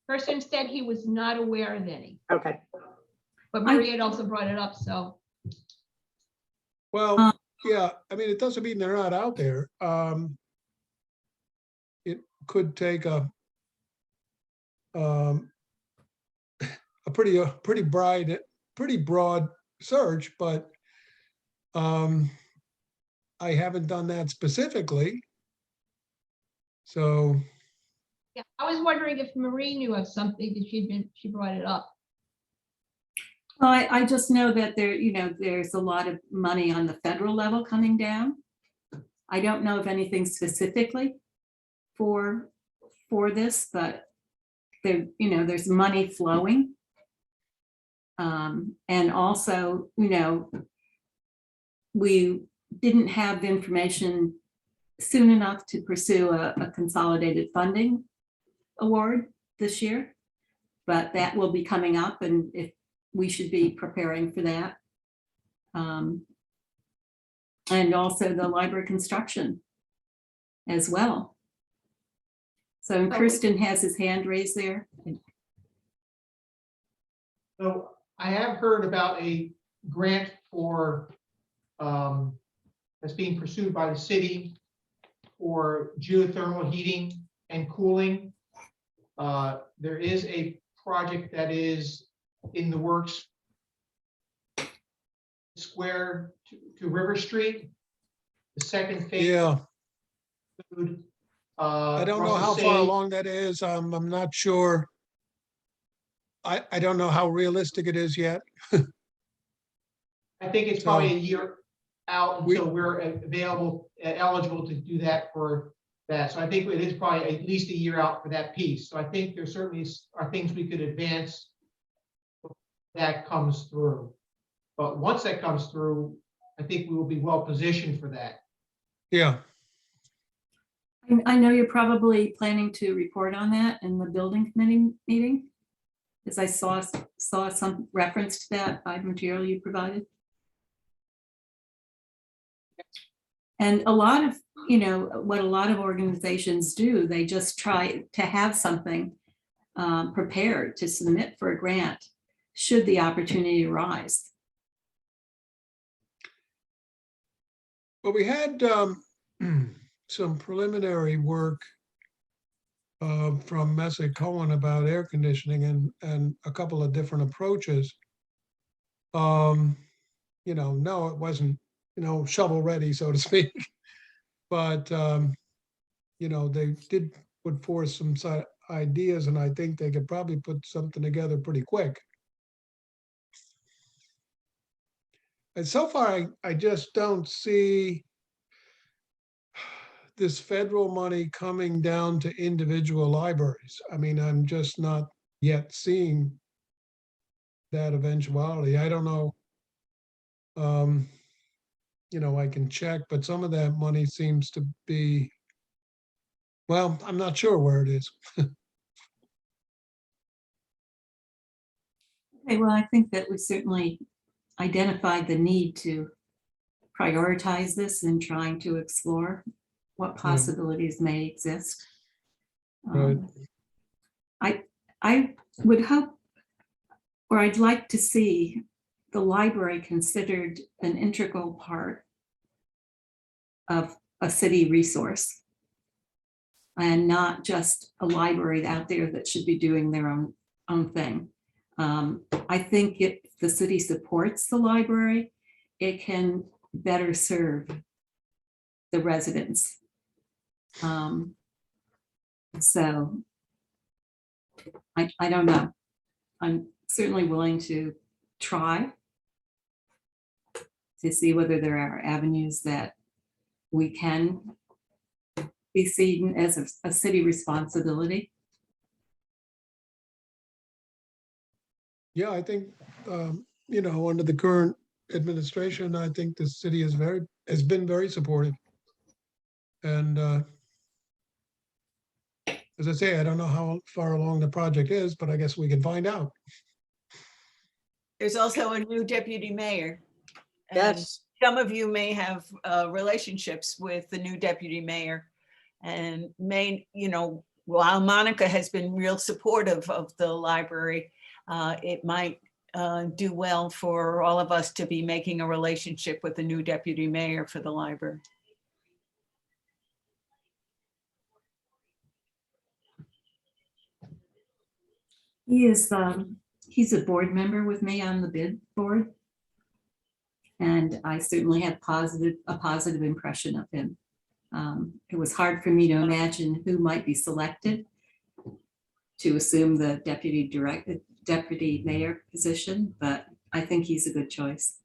Kirsten said he was not aware of any, okay. but Marie had also brought it up, so. Well, yeah, I mean, it doesn't mean they're not out there. It could take a pretty broad search, but I haven't done that specifically. So Yeah, I was wondering if Marie knew of something that she brought it up. Well, I just know that there's a lot of money on the federal level coming down. I don't know of anything specifically for this, but there's money flowing. And also, we didn't have the information soon enough to pursue a consolidated funding award this year, but that will be coming up, and if we should be preparing for that. and also the library construction as well. So Kirsten has his hand raised there. So I have heard about a grant for, that's being pursued by the city for geothermal heating and cooling. There is a project that is in the works, Square to River Street, the second phase. Yeah, Food, I don't know Russell how far Sage. along that is. I'm not sure. I don't know how realistic it is yet. I think it's probably a year out until we're available, eligible to do that for that. So I think it is probably at least a year out for that piece. So I think there certainly are things we could advance if that comes through. But once that comes through, I think we will be well positioned for that. Yeah, I know you're probably planning to report on that in the building committee meeting, as I saw some reference to that by material you provided. And a lot of, what a lot of organizations do, they just try to have something prepared to submit for a grant, should the opportunity arise. but we had some preliminary work from Messick Cohen about air conditioning and a couple of different approaches. No, it wasn't, shovel ready, so to speak. But, they did put forth some ideas, and I think they could probably put something together pretty quick. And so far, I just don't see this federal money coming down to individual libraries. I mean, I'm just not yet seeing that eventuality. I don't know. I can check, but some of that money seems to be, well, I'm not sure where it is. Okay, well, I think that we certainly identified the need to prioritize this and trying to explore what possibilities may exist. Right. I would hope, or I'd like to see the library considered an integral part of a city resource, and not just a library out there that should be doing their own thing. I think if the city supports the library, it can better serve the residents. So I don't know. I'm certainly willing to try to see whether there are avenues that we can be seen as a city responsibility. Yeah, I think, under the current administration, I think the city has been very supportive. And as I say, I don't know how far along the project is, but I guess we can find out. There's also a new deputy mayor. And Yes, some of you may have relationships with the new deputy mayor, and while Monica has been real supportive of the library, it might do well for all of us to be making a relationship with the new deputy mayor for the library. He's a board member with me on the bid board. And I certainly have a positive impression of him. It was hard for me to imagine who might be selected to assume the deputy mayor position, but I think he's a good choice.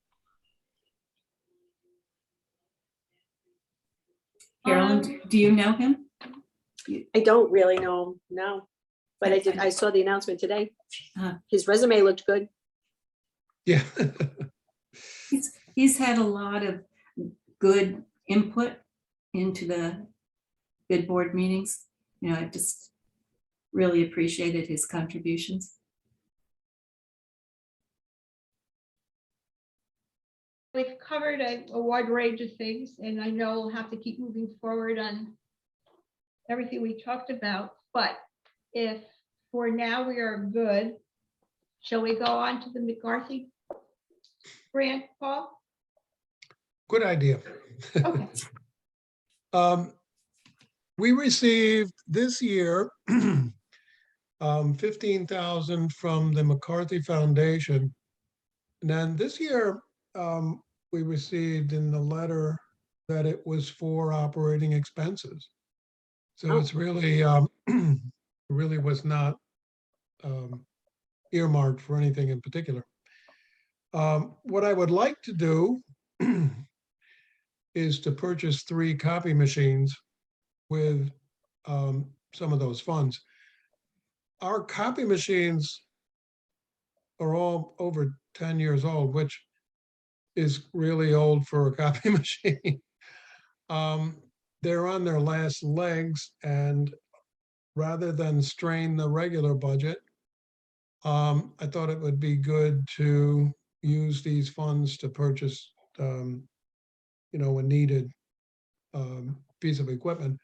Carolyn, do you know him? I don't really know, no. But I saw the announcement today. His resume looked good. Yeah. He's had a lot of good input into the bid board meetings. I just really appreciated his contributions. we've covered a wide range of things, and I know we'll have to keep moving forward on everything we talked about, but if for now we are good, shall we go on to the McCarthy grant, Paul? Good idea. Okay, We received this year 15,000 from the McCarthy Foundation. And then this year, we received in the letter that it was for operating expenses. So Oh. it's really, really was not earmarked for anything in particular. What I would like to do is to purchase 3 copy machines with some of those funds. Our copy machines are all over 10 years old, which is really old for a copy machine. They're on their last legs, and rather than strain the regular budget, I thought it would be good to use these funds to purchase, a needed piece of equipment.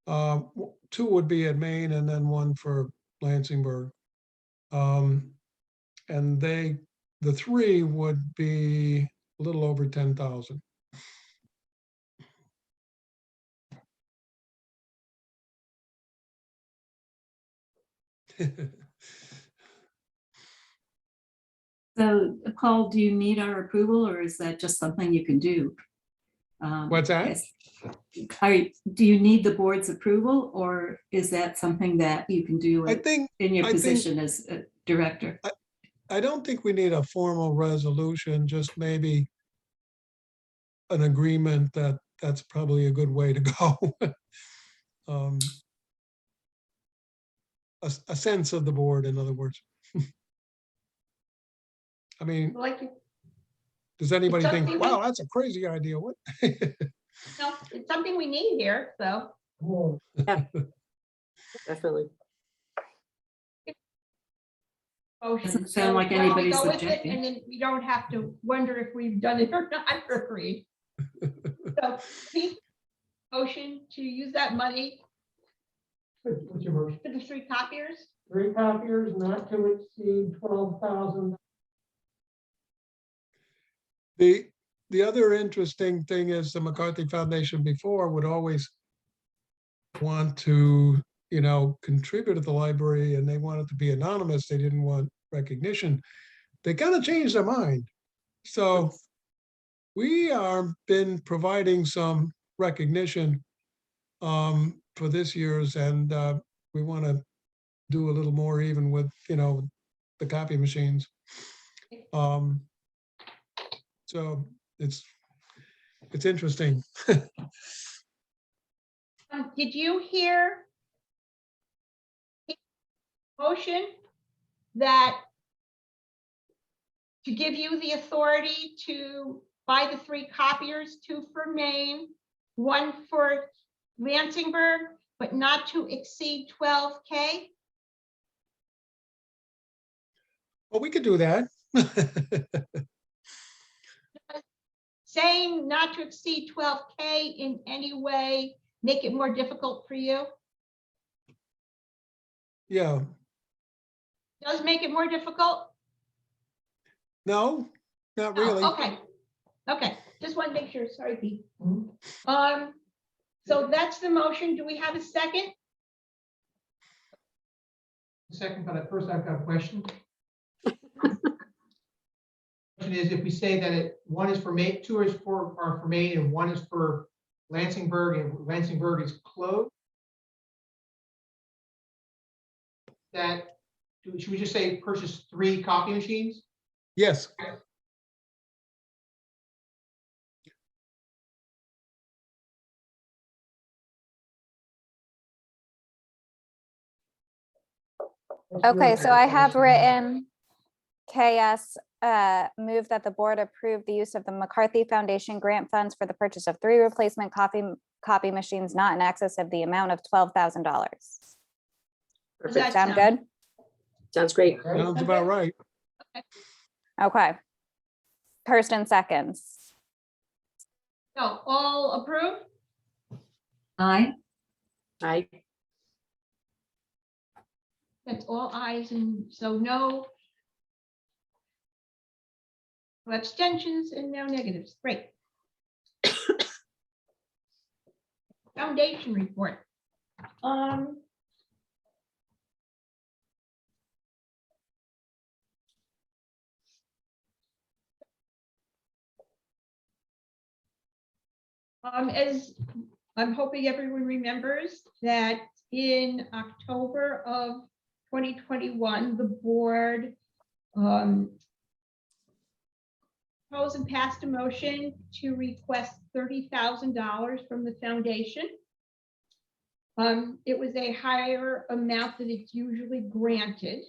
2 would be at Maine and then 1 for Lansingburg. And the 3 would be a little over 10,000. So Paul, do you need our approval or is that just something you can do? What's that? yes. Do you need the board's approval or is that something that you can do I think, in your I think- position as a director? I don't think we need a formal resolution, just maybe an agreement that that's probably a good way to go. A sense of the board, in other words. I mean, like, does anybody think, something wow, we- that's a crazy idea? What? no, it's something we need here, so. Definitely. Motion. Doesn't sound So like why don't we anybody's go with it, objecting. and then we don't have to wonder if we've done it or not for free. So, Pete, motion to use that money What's your motion? for the 3 copiers? 3 copiers not to exceed 12,000. The other interesting thing is the McCarthy Foundation before would always want to, contribute to the library, and they wanted to be anonymous. They didn't want recognition. They kind of changed their mind. So we are been providing some recognition for this year's, and we want to do a little more even with, the copy machines. So it's interesting. Did you hear motion that to give you the authority to buy the 3 copiers, 2 for Maine, 1 for Lansingburg, but not to exceed 12K? Well, we could do that. Saying not to exceed 12K in any way make it more difficult for you? Yeah, Does make it more difficult? no, not Oh, really. okay, just want to make sure, sorry, Pete. Mhm. So that's the motion, do we have a second? Second, but at first I've got a question. Question is, if we say that 1 is for Maine, 2 are for Maine, and 1 is for Lansingburg, and Lansingburg is closed, should we just say purchase 3 copy machines? Yes. Okay, so I have written KS, move that the board approve the use of the McCarthy Foundation grant funds for the purchase of 3 replacement copy machines not in excess of the amount of $12,000. Does Perfect. that Sound good? Sounds great. Sounds about right. Okay. Kirsten seconds. So all approve? Aye. I, That's all ayes, and so no abstentions and no negatives. Great. Foundation report. As I'm hoping everyone remembers that in October of 2021, the board proposed and passed a motion to request $30,000 from the foundation. It was a higher amount than it's usually granted.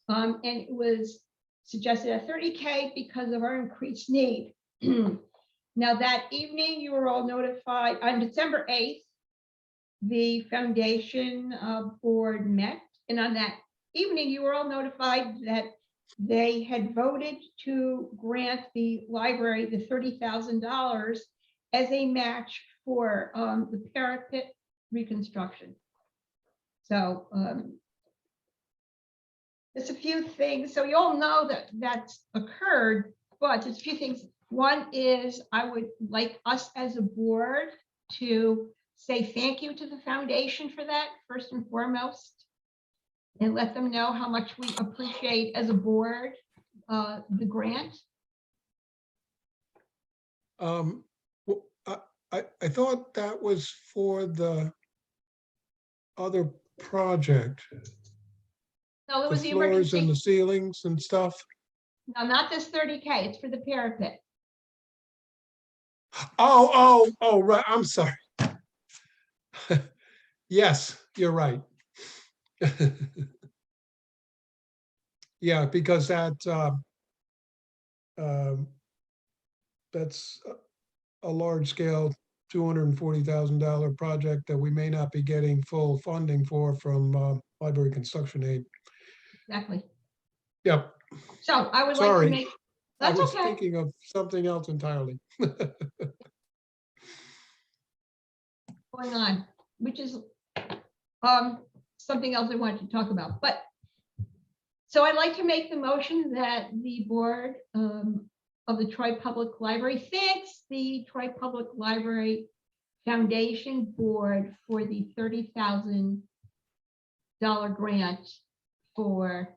And it was suggested at 30K because of our increased need. Now that evening, you were all notified on December 8th, the foundation board met. And on that evening, you were all notified that they had voted to grant the library the $30,000 as a match for the parapet reconstruction. So there's a few things. So you all know that that's occurred, but there's a few things. One is I would like us as a board to say thank you to the foundation for that, first and foremost, and let them know how much we appreciate as a board the grant. I thought that was for the other project, No, it the was the floors and the emergency. ceilings and stuff. No, not this 30K. It's for the parapet. Oh, right, I'm sorry. Yes, you're right. Yeah, because that's a large scale $240,000 project that we may not be getting full funding for from library construction aid. Exactly. Yep, So I would like to sorry. make, I that's was okay. thinking of something else entirely. Going on, which is something else I wanted to talk about. But so I'd like to make the motion that the board of the Troy Public Library thanks the Troy Public Library Foundation Board for the $30,000 grant for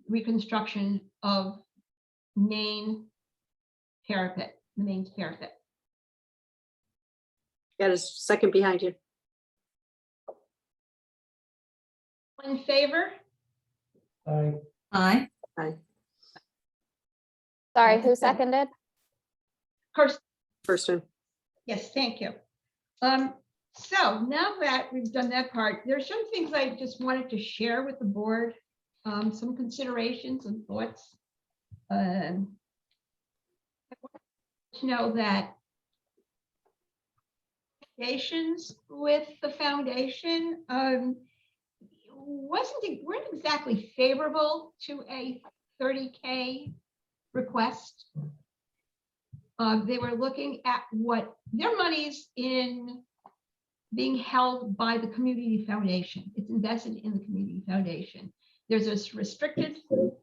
reconstruction of main parapet, the main parapet. got a second behind you. In favor? Aye. Sorry, who seconded? Kirsten. Kirsten, Yes, thank you. So now that we've done that part, there's some things I just wanted to share with the board, some considerations and thoughts. I want to know that negotiations with the foundation weren't exactly favorable to a 30K request. They were looking at what their money's in being held by the community foundation. It's invested in the community foundation. There's a restricted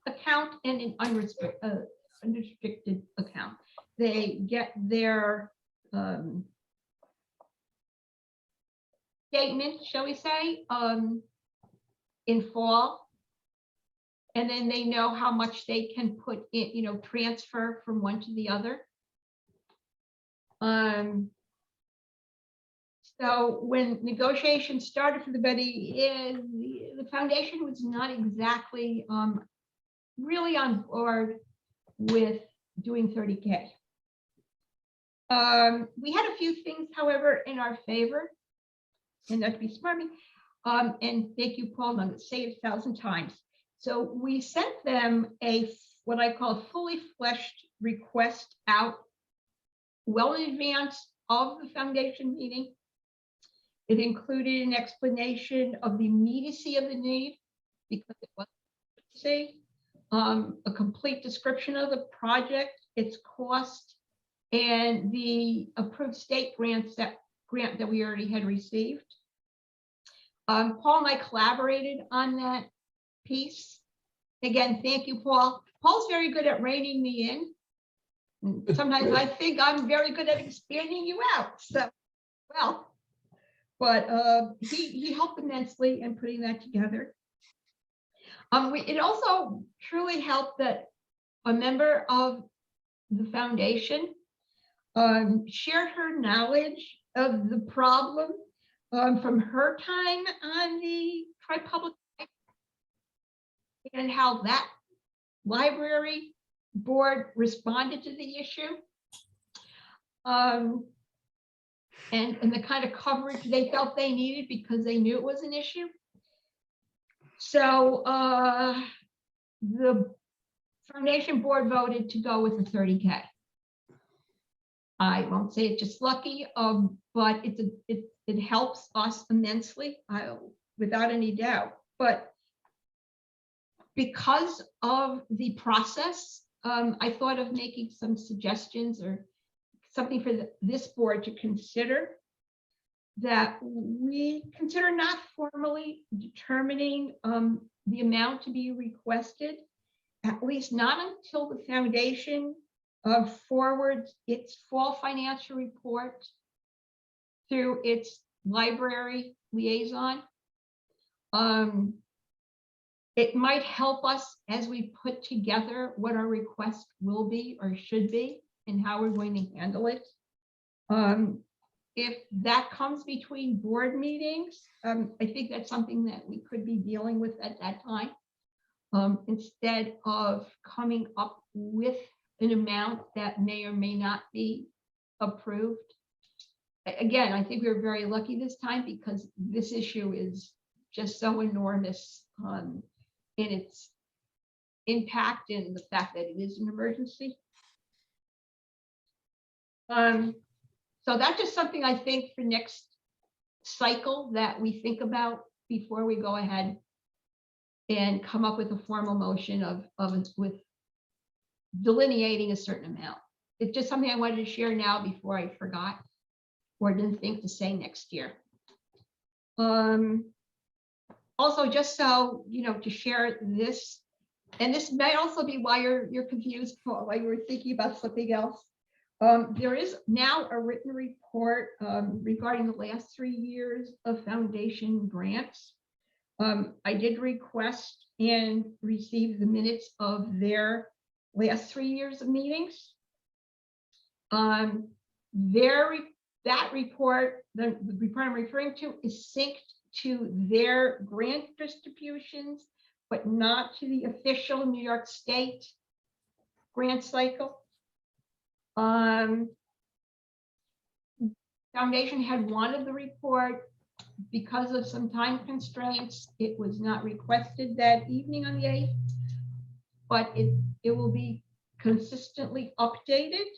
account and an unrestricted account. They get their statement, shall we say, in fall. And then they know how much they can put in, transfer from one to the other. So when negotiations started for the buddy, the foundation was not exactly really on board with doing 30K. We had a few things, however, in our favor, and not to be smarmy. And thank you, Paul, I'm going to say it 1,000 times. So we sent them what I call a fully fleshed request out well in advance of the foundation meeting. It included an explanation of the immediacy of the need, because it was see. a complete description of the project, its cost, and the approved state grant that we already had received. Paul and I collaborated on that piece. Again, thank you, Paul. Paul's very good at reining me in. Sometimes I think I'm very good at expanding you out. So, well, but he helped immensely in putting that together. It also truly helped that a member of the foundation shared her knowledge of the problem from her time on the Tri-Public and how that library board responded to the issue. And the kind of coverage they felt they needed because they knew it was an issue. So the foundation board voted to go with the 30K. I won't say it's just lucky, but it helps us immensely, without any doubt. But because of the process, I thought of making some suggestions or something for this board to consider, that we consider not formally determining the amount to be requested, at least not until the foundation forwards its fall financial report through its library liaison. It might help us as we put together what our request will be or should be and how we're going to handle it. If that comes between board meetings, I think that's something that we could be dealing with at that time, instead of coming up with an amount that may or may not be approved. Again, I think we were very lucky this time because this issue is just so enormous in its impact and the fact that it is an emergency. So that's just something I think for next cycle that we think about before we go ahead and come up with a formal motion with delineating a certain amount. It's just something I wanted to share now before I forgot or didn't think to say next year. Also, just so you know, to share this, and this may also be why you're confused, Paul, why you were thinking about something else. There is now a written report regarding the last 3 years of foundation grants. I did request and receive the minutes of their last 3 years of meetings. That report, the report I'm referring to, is synced to their grant distributions, but not to the official New York State grant cycle. Foundation had wanted the report. Because of some time constraints, it was not requested that evening on the 8th, but it will be consistently updated.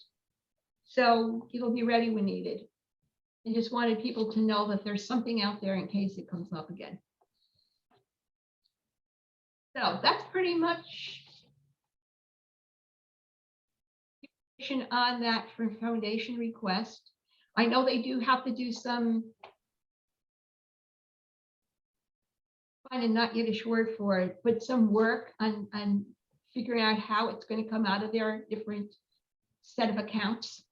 So it'll be ready when needed. I just wanted people to know that there's something out there in case it comes up again. So that's pretty much on that for foundation request. I know they do have to do some, I'm not Yiddish word for it, but some work on figuring out how it's going to come out of their different set of accounts.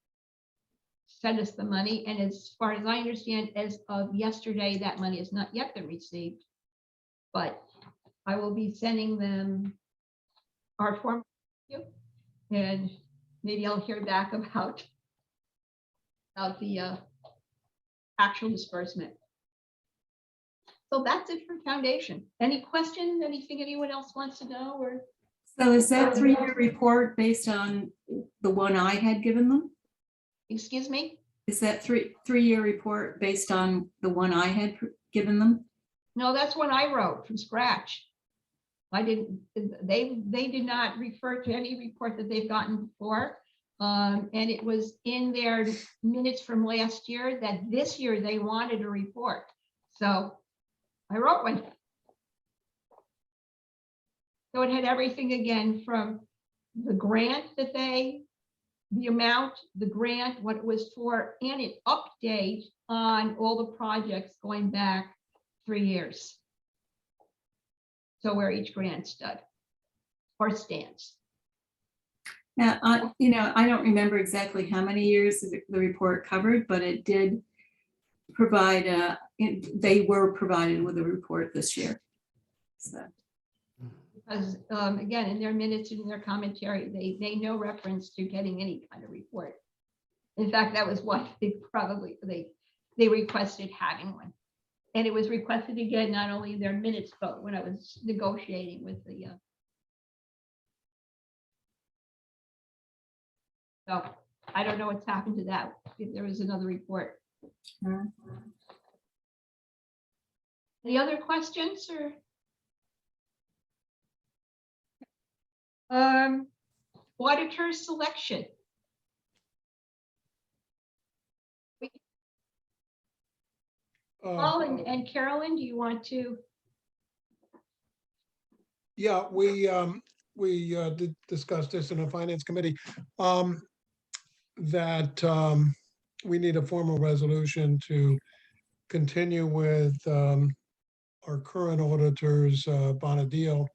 Send us the money, and as far as I understand, as of yesterday, that money has not yet been received. But I will be sending them our form, and maybe I'll hear back about the actual disbursement. So that's it for foundation. Any questions? Anything anyone else wants to know? Or So is that 3-year report based on the one I had given them? excuse me? Is that three-year report based on the one I had given them? No, that's one I wrote from scratch. I didn't. They did not refer to any report that they've gotten before, and it was in their minutes from last year that this year they wanted a report. So I wrote one. So it had everything again from the grant the amount, the grant, what it was for, and an update on all the projects going back 3 years. So where each grant stood or stands. Now, I don't remember exactly how many years the report covered, but it did provide, they were provided with a report this year. So, Because again, in their minutes and in their commentary, they made no reference to getting any kind of report. In fact, that was what they requested having one. And it was requested again, not only in their minutes, but when I was negotiating with the. So I don't know what's happened to that, if there was another report. Any other questions or? Auditor selection. Paul and Carolyn, do you want to? Yeah, we did discuss this in the finance committee, that we need a formal resolution to continue with our current auditors, Bonadil,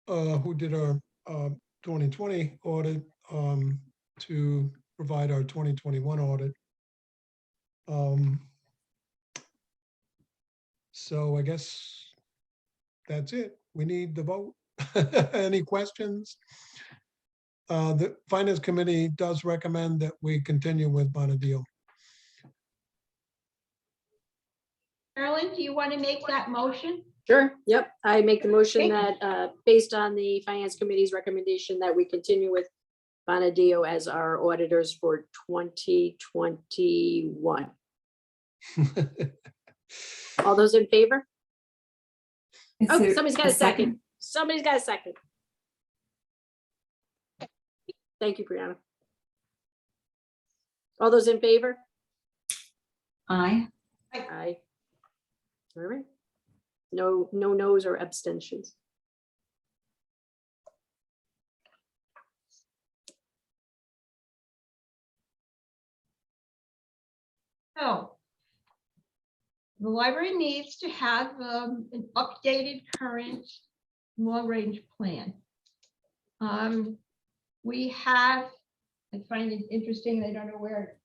who did our 2020 audit, to provide our 2021 audit. So I guess that's it. We need the vote. Any questions? The finance committee does recommend that we continue with Bonadil. Carolyn, do you want to make that motion? Sure, yep. I make the motion Thank that, based on the finance committee's recommendation, that we continue with Bonadil as our auditors for 2021. All those in favor? is Oh, there somebody's got a second. Somebody's got a second. Thank you, Brianna. All those in favor? Aye. Aye. All right. No no's or abstentions. So the library needs to have an updated current long-range plan. We have, I find it interesting, I don't know where,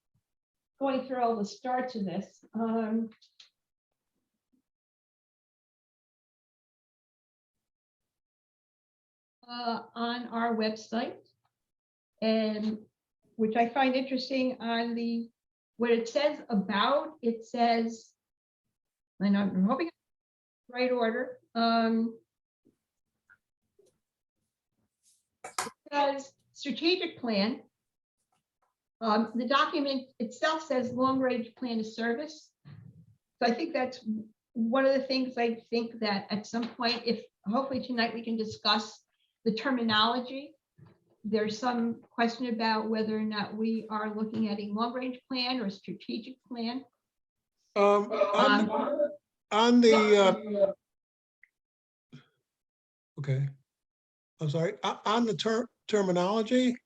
going through all the starts of this. On our website, and which I find interesting on the, what it says about, it says, and I'm hoping it's the right order. It says strategic plan. The document itself says long range plan of service. So I think that's one of the things I think that at some point, if hopefully tonight we can discuss the terminology. There's some question about whether or not we are looking at a long range plan or a strategic plan. On the, okay, I'm sorry, on the terminology,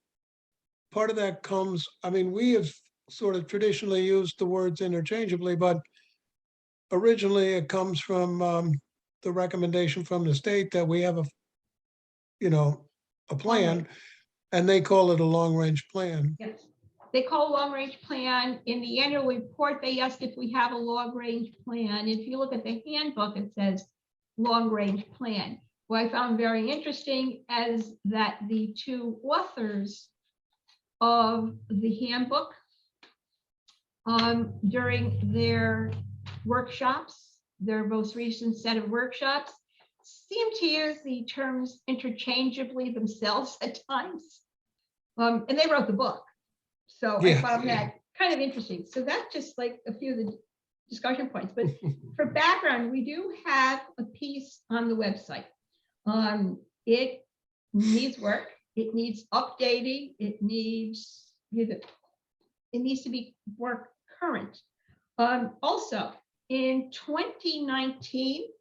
part of that comes, I mean, we have sort of traditionally used the words interchangeably, but originally it comes from the recommendation from the state that we have a plan, and they call it a long-range plan. Yes, they call long range plan. In the annual report, they asked if we have a long range plan. If you look at the handbook, it says long range plan. What I found very interesting is that the two authors of the handbook during their workshops, their most recent set of workshops, seem to use the terms interchangeably themselves at times. And they wrote the book. So I found that kind of interesting. So that's just like a few of the discussion points. But for background, we do have a piece on the website. It needs work. It needs updating. It needs to be more current. Also, in 2019,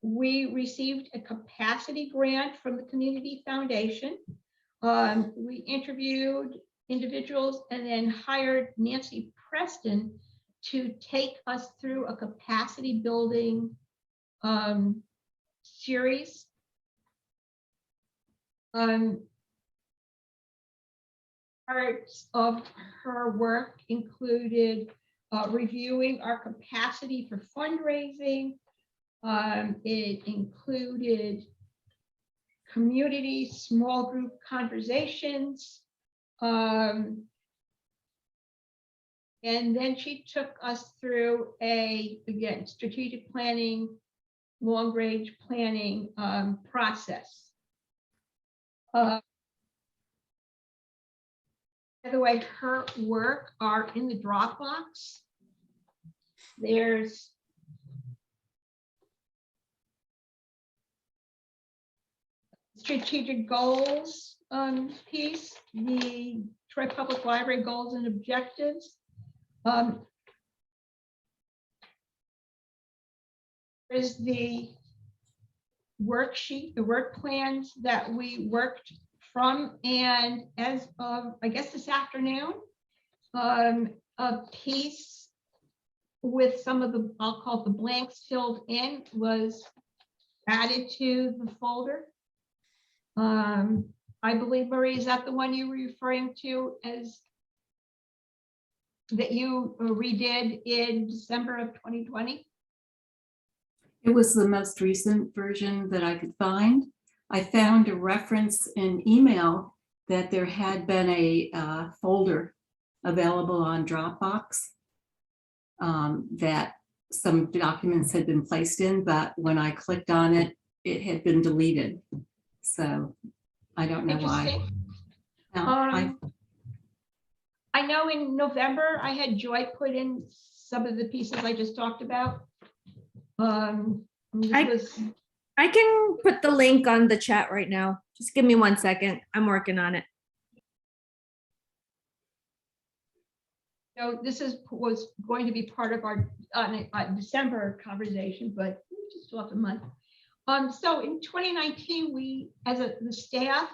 We received a capacity grant from the Community Foundation. We interviewed individuals and then hired Nancy Preston to take us through a capacity building series. Parts of her work included reviewing our capacity for fundraising. It included community small group conversations. And then she took us through again, strategic planning, long range planning process. By the way, her work are in the Dropbox. There's strategic goals piece, the Troy Public Library goals and objectives. There's the worksheet, the work plans that we worked from, and as of, I guess this afternoon, a piece with some of the, I'll call it the blanks filled in, was added to the folder. I believe, Marie, is that the one you were referring to as that you redid in December of 2020? It was the most recent version that I could find. I found a reference in email that there had been a folder available on Dropbox that some documents had been placed in, but when I clicked on it, it had been deleted. So I don't know why. I know in November, I had Joy put in some of the pieces I just talked about. I can put the link on the chat right now. Just give me 1 second. I'm working on it. So this was going to be part of our December conversation, but we just off a month. So in 2019, we, as the staff,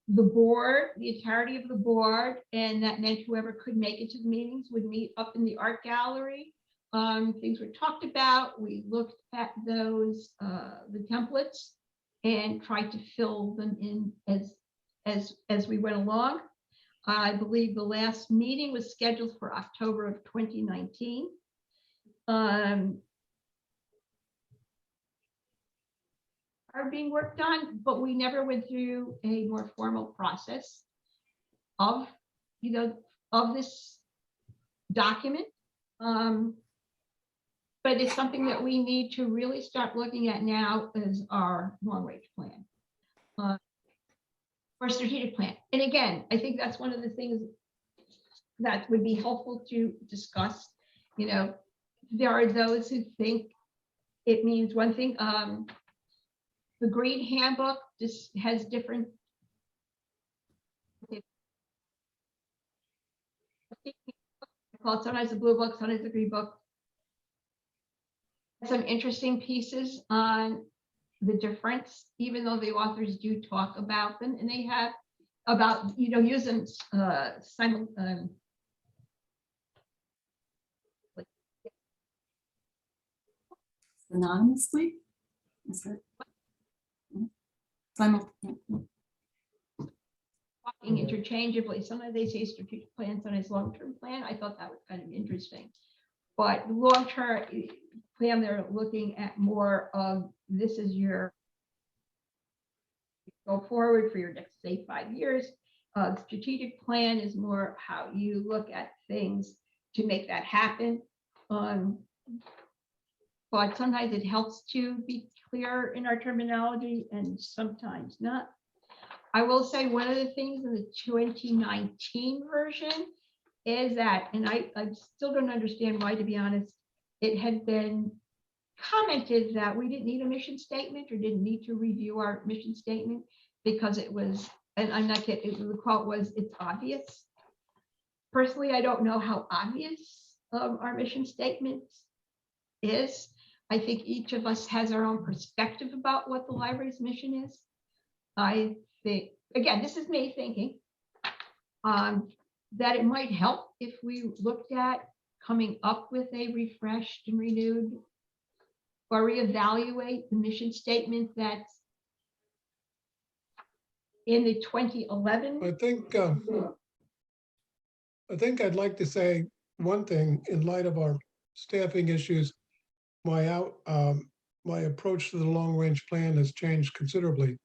the board, the entirety of the board, and that meant whoever could make it to the meetings would meet up in the art gallery. Things were talked about. We looked at those, the templates, and tried to fill them in as we went along. I believe the last meeting was scheduled for October of 2019. Are being worked on, but we never went through a more formal process of, of this document. But it's something that we need to really start looking at now as our long-range plan, or strategic plan. And again, I think that's one of the things that would be helpful to discuss. There are those who think it means one thing. The green handbook just has different. Called sometimes the blue book, sometimes the green book. Some interesting pieces on the difference, even though the authors do talk about them, and they have about using Anonymously? Is that talking interchangeably. Sometimes they say strategic plan, sometimes long-term plan. I thought that was kind of interesting. But long-term plan, they're looking at more of this is your go forward for your next, say, 5 years. Strategic plan is more how you look at things to make that happen. But sometimes it helps to be clear in our terminology and sometimes not. I will say one of the things in the 2019 version is that, and I still don't understand why, to be honest, it had been commented that we didn't need a mission statement or didn't need to review our mission statement because it was, and I'm not kidding, the quote was, it's obvious. Personally, I don't know how obvious our mission statement is. I think each of us has our own perspective about what the library's mission is. I think, again, this is me thinking, that it might help if we looked at coming up with a refreshed and renewed or reevaluate the mission statement that's in the 2011. I think I'd like to say one thing in light of our staffing issues. My approach to the long-range plan has changed considerably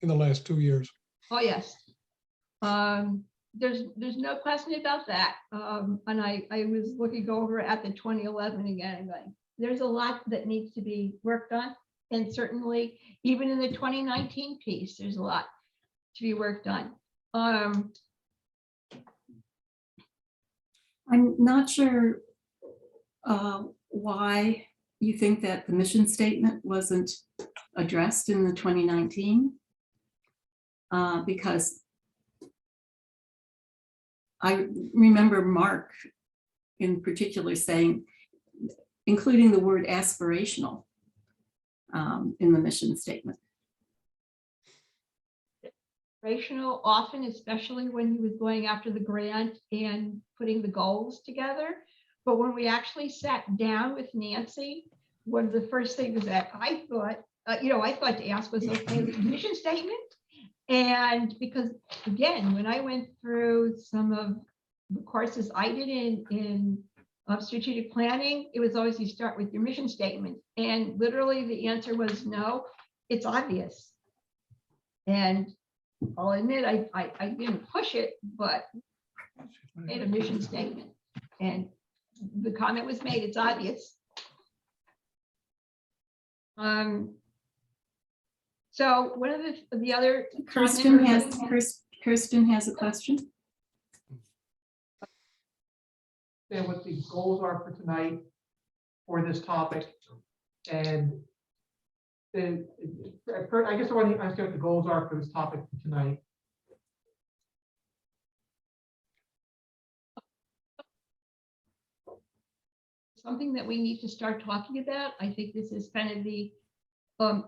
in the last 2 years. Oh, yes. There's no question about that. And I was looking over at the 2011 again, and going, there's a lot that needs to be worked on. And certainly, even in the 2019 piece, there's a lot to be worked on. I'm not sure why you think that the mission statement wasn't addressed in the 2019. Because I remember Mark in particular saying, including the word aspirational in the mission statement. Aspirational often, especially when he was going after the grant and putting the goals together. But when we actually sat down with Nancy, one of the first things that I thought, I thought to ask was, okay, the mission statement. And because, again, when I went through some of the courses I did in strategic planning, it was always you start with your mission statement. And literally the answer was no, it's obvious. And I'll admit, I didn't push it, but made a mission statement. And the comment was made, it's obvious. So one of the other Kirsten has a question. And what the goals are for tonight for this topic. And then I guess I want to ask you what the goals are for this topic for tonight. Something that we need to start talking about. I think this is kind of the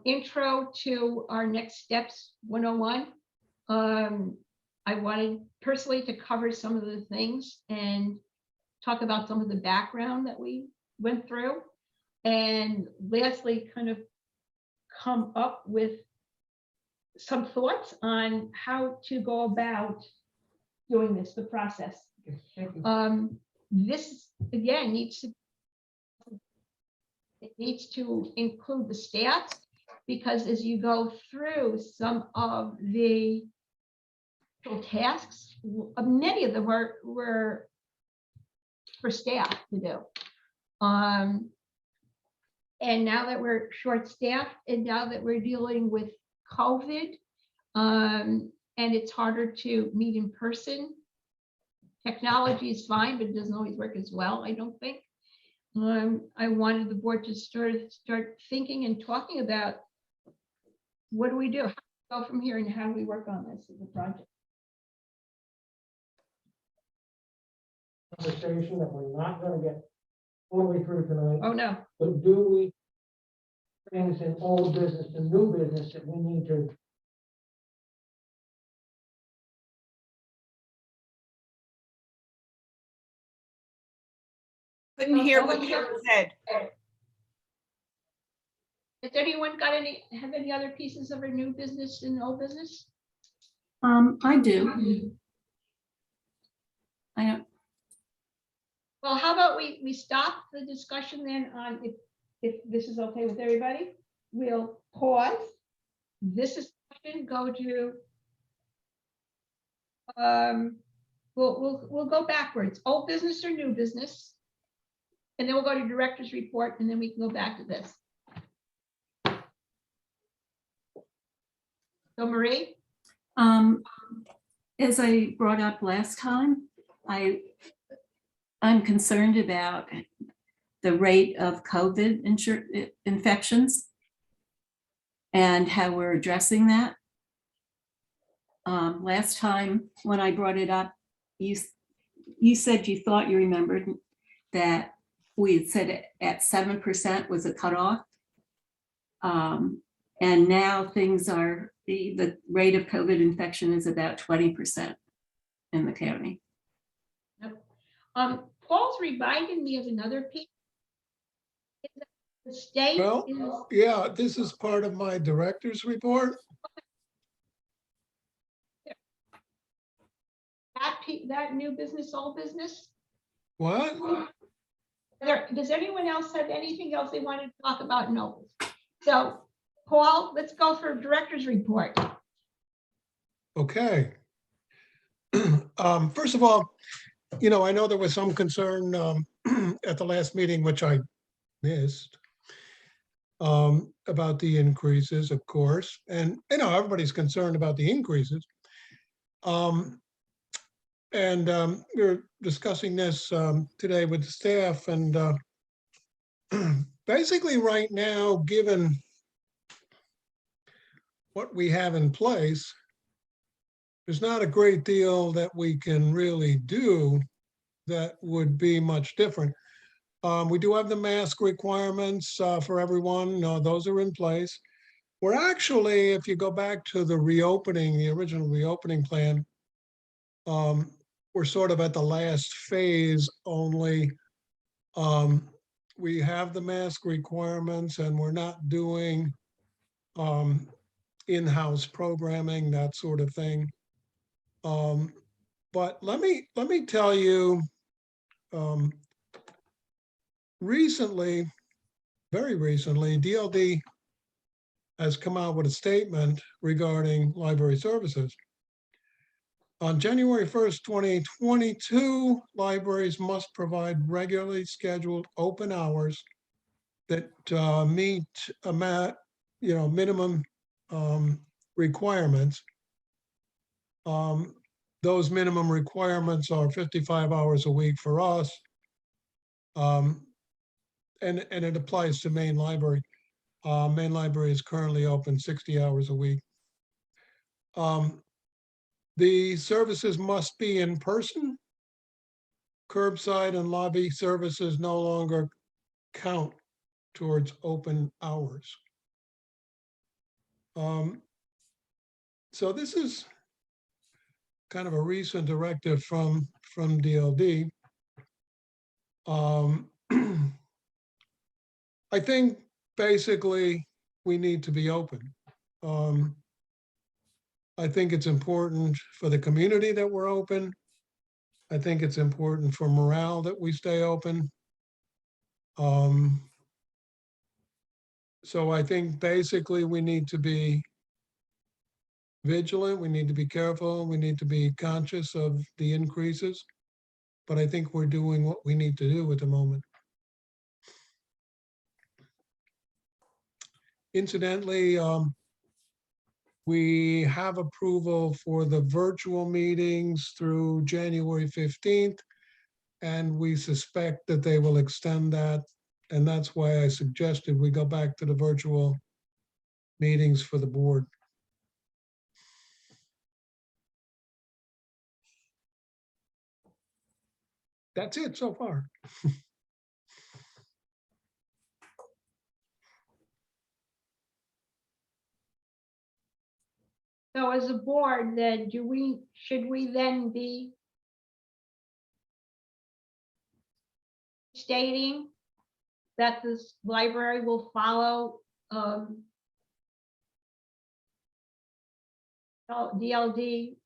intro to our next steps 101. I wanted personally to cover some of the things and talk about some of the background that we went through. And lastly, kind of come up with some thoughts on how to go about doing this, the process. This again needs to include the staff, because as you go through some of the tasks, many of them were for staff to do. And now that we're short-staffed, and now that we're dealing with COVID, and it's harder to meet in person, technology is fine, but it doesn't always work as well, I don't think. I wanted the board to start thinking and talking about what do we do, how do we go from here, and how do we work on this as a project. Conversation that we're not going to get fully through tonight. Oh, no. But do we things in old business and new business that we need to? Couldn't hear what you said. Has anyone have any other pieces of our new business and old business? I do. I don't. Well, how about we stop the discussion then on if this is okay with everybody, we'll pause. This is go to we'll go backwards, old business or new business, and then we'll go to director's report, and then we can go back to this. So Marie, As I brought up last time, I'm concerned about the rate of COVID infections and how we're addressing that. Last time when I brought it up, you said you thought you remembered that we had said at 7% was a cutoff. And now things are, the rate of COVID infection is about 20% in the county. Paul's reminding me of another piece. The state Well, is, yeah, this is part of my director's report. that new business, old business. What? Does anyone else have anything else they want to talk about? No. So, Paul, let's go for director's report. Okay. First of all, I know there was some concern at the last meeting, which I missed, about the increases, of course. And, everybody's concerned about the increases. We were discussing this today with the staff, and basically right now, given what we have in place, there's not a great deal that we can really do that would be much different. We do have the mask requirements for everyone. Those are in place. We're actually, if you go back to the original reopening plan, we're sort of at the last phase only. We have the mask requirements and we're not doing in-house programming, that sort of thing. But let me tell you, recently, very recently, DLD has come out with a statement regarding library services. On January 1st, 2022, libraries must provide regularly scheduled open hours that meet minimum requirements. Those minimum requirements are 55 hours a week for us. And it applies to Main Library. Main Library is currently open 60 hours a week. The services must be in person. Curbside and lobby services no longer count towards open hours. So this is kind of a recent directive from DLD. I think basically we need to be open. I think it's important for the community that we're open. I think it's important for morale that we stay open. So I think basically we need to be vigilant, we need to be careful, we need to be conscious of the increases. But I think we're doing what we need to do at the moment. Incidentally, we have approval for the virtual meetings through January 15th, and we suspect that they will extend that. And that's why I suggested we go back to the virtual meetings for the board. That's it so far. So as a board, then should we then be stating that this library will follow DLD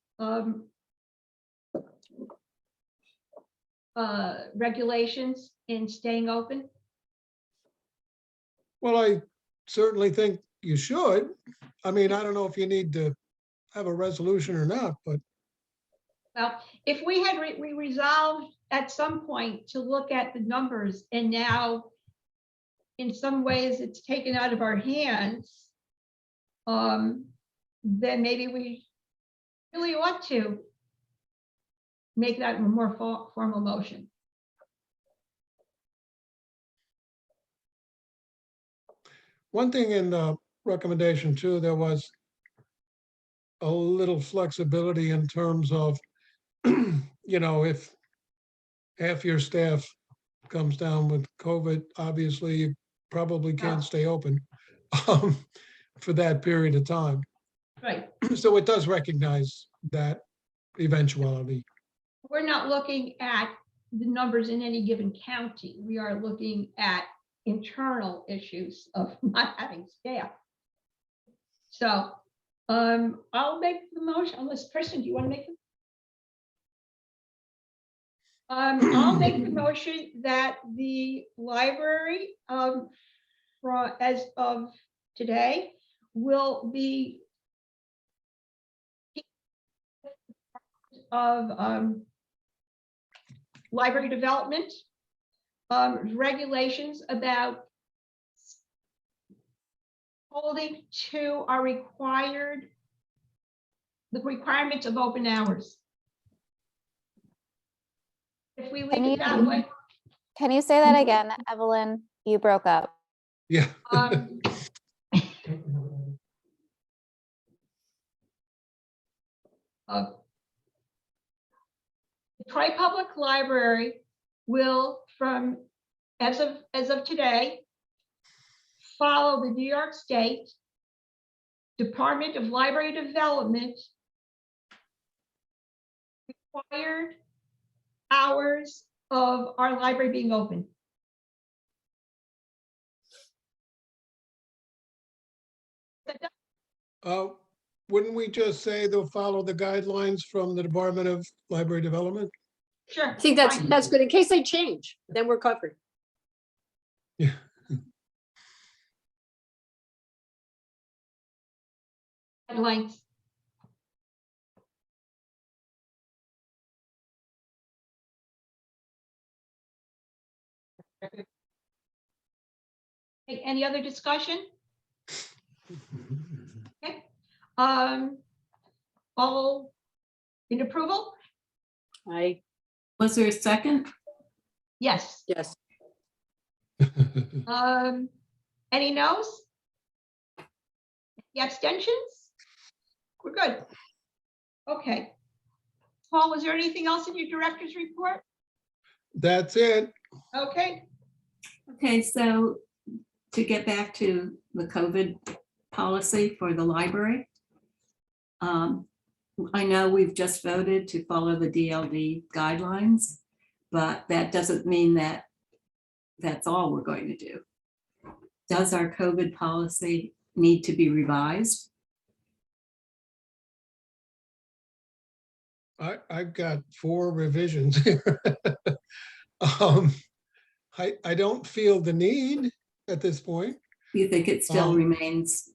regulations in staying open? Well, I certainly think you should. I mean, I don't know if you need to have a resolution or not, but Well, if we had we resolved at some point to look at the numbers, and now in some ways it's taken out of our hands, then maybe we really ought to make that a more formal motion. one thing in the recommendation too, there was a little flexibility in terms of, if half your staff comes down with COVID, obviously, you probably can't stay open um, for that period of time. Right. So it does recognize that eventuality. We're not looking at the numbers in any given county. We are looking at internal issues of not having staff. So I'll make the motion, unless Kristen, do you want to make it? I'll make the motion that the library as of today will be of library development, regulations about holding to our the requirements of open hours. If we leave it that way. Can you say that again, Evelyn? You broke up. Yeah. The Troy Public Library will, as of today, follow the New York State Department of Library Development required hours of our library being open. Wouldn't we just say they'll follow the guidelines from the Department of Library Development? Sure. I think that's fine. good. In case they change, then we're covered. Yeah. Guidelines. Okay, any other discussion? Okay. All in approval? Was there a second? Yes. Yes. Any no's? The abstentions? We're good. Okay. Paul, was there anything else in your director's report? That's it. Okay. Okay, so to get back to the COVID policy for the library. I know we've just voted to follow the DLD guidelines, but that doesn't mean that that's all we're going to do. Does our COVID policy need to be revised? I've got 4 revisions here. I don't feel the need at this point. You think it still remains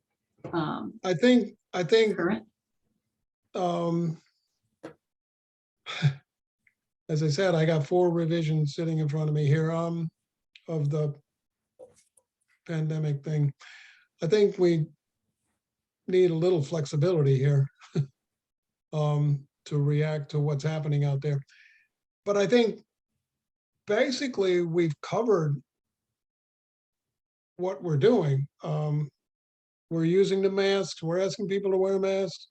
I think current? As I said, I got 4 revisions sitting in front of me here of the pandemic thing. I think we need a little flexibility here to react to what's happening out there. But I think basically we've covered what we're doing. We're using the masks. We're asking people to wear masks.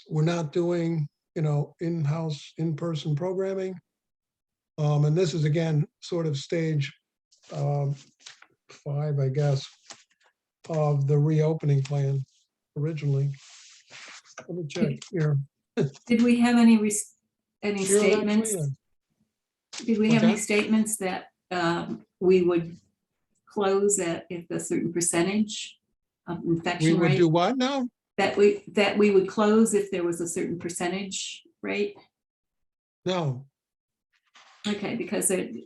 We're not doing, in-house, in-person programming. And this is again, sort of stage 5, I guess, of the reopening plan originally. Let me check here. Did we have any Sure, statements? actually, Did we What's have any that? statements that we would close at if a certain percentage of We infection would rate? do what now? That we would close if there was a certain percentage rate? No, Okay, because I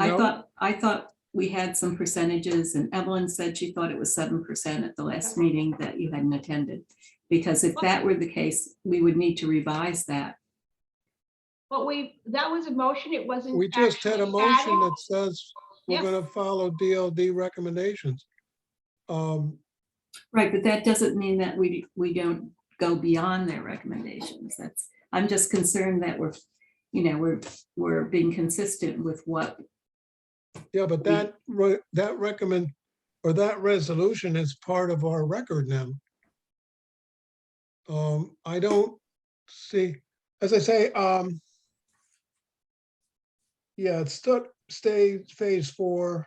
No. thought we had some percentages, and Evelyn said she thought it was 7% at the last meeting that you hadn't attended. Because if that were the case, we would need to revise that. But that was a motion. It wasn't. we just had a actually motion added. that says we're Yes. gonna follow DLD recommendations. Right, but that doesn't mean that we don't go beyond their recommendations. I'm just concerned that we're being consistent with what. Yeah, but that resolution is part of our record now. I don't see, as I say, Yeah, it's phase 4.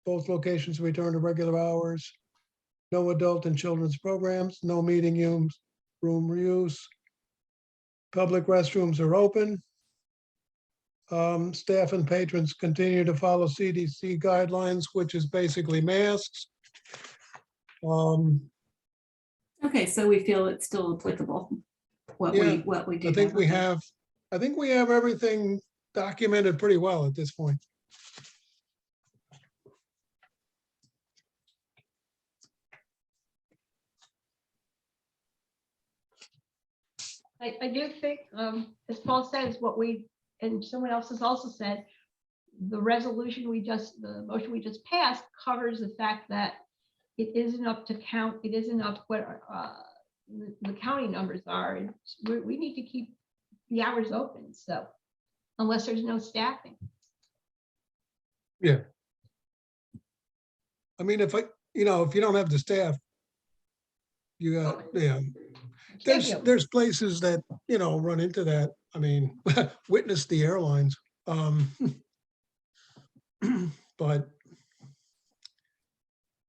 Both locations return to regular hours. No adult and children's programs, no meeting room use. Public restrooms are open. Staff and patrons continue to follow CDC guidelines, which is basically masks. Okay, so we feel it's still applicable, what Yeah, we do. I think now. we Okay. have everything documented pretty well at this point. I do think, as Paul says, what we, and someone else has also said, the motion we just passed covers the fact that it isn't up to count, it isn't up what the county numbers are, and we need to keep the hours open, so, unless there's no staffing. Yeah. I mean, if you don't have the staff, you got, yeah. There's places that, run into that. I mean, witness the airlines. But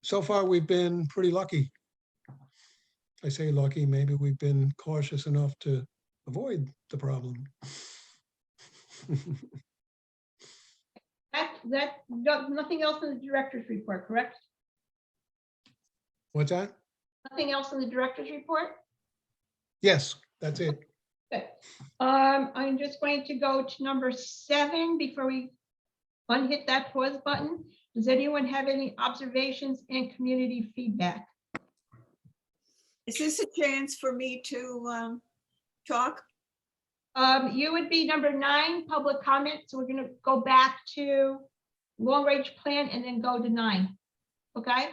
so far we've been pretty lucky. I say lucky, maybe we've been cautious enough to avoid the problem. Nothing else in the director's report, correct? What's that? Nothing else in the director's report? Yes, that's it. Good. I'm just going to go to number 7 before we unhit that pause button. Does anyone have any observations and community feedback? Is this a chance for me to talk? You would be number 9, public comment. So we're going to go back to long range plan and then go to 9. Okay?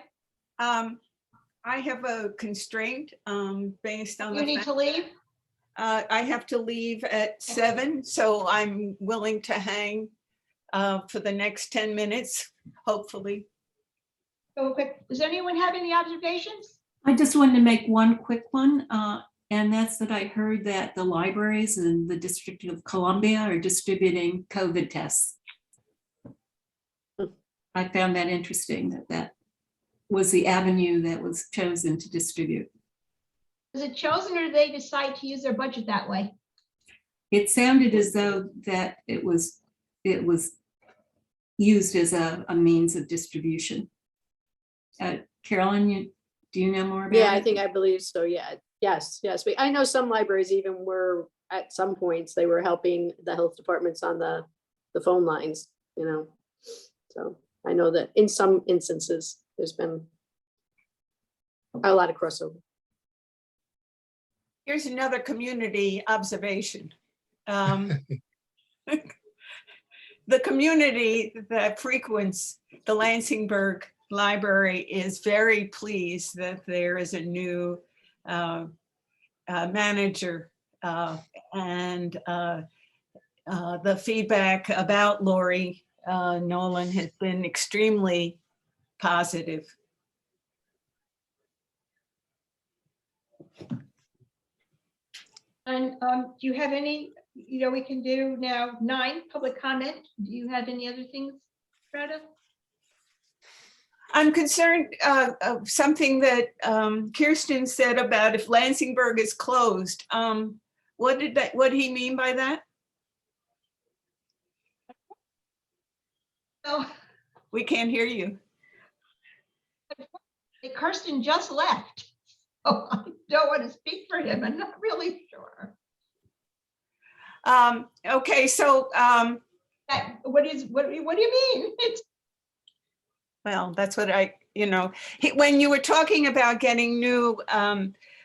I have a constraint based on the You need fact to leave? I have to leave at 7, so I'm willing to hang for the next 10 minutes, hopefully. Okay. Does anyone have any observations? I just wanted to make one quick one, and that's that I heard that the libraries in the District of Columbia are distributing COVID tests. I found that interesting, that was the avenue that was chosen to distribute. Was it chosen or did they decide to use their budget that way? It sounded as though that it was used as a means of distribution. Carolyn, do you know more about it? Yeah, I believe so. Yeah. Yes. I know some libraries even were at some points, they were helping the health departments on the phone lines, So I know that in some instances, there's been a lot of crossover. Here's another community observation. The community that frequents the Lansingburg Library is very pleased that there is a new manager, and the feedback about Lori Nolan has been extremely positive. And do you have any, we can do now 9, public comment. Do you have any other things, Greta? I'm concerned of something that Kirsten said about if Lansingburg is closed. What did he mean by that? Oh, We can't hear you. Kirsten just left. Oh, I don't want to speak for him. I'm not really sure. Okay, so What do you mean? well, that's what when you were talking about getting new,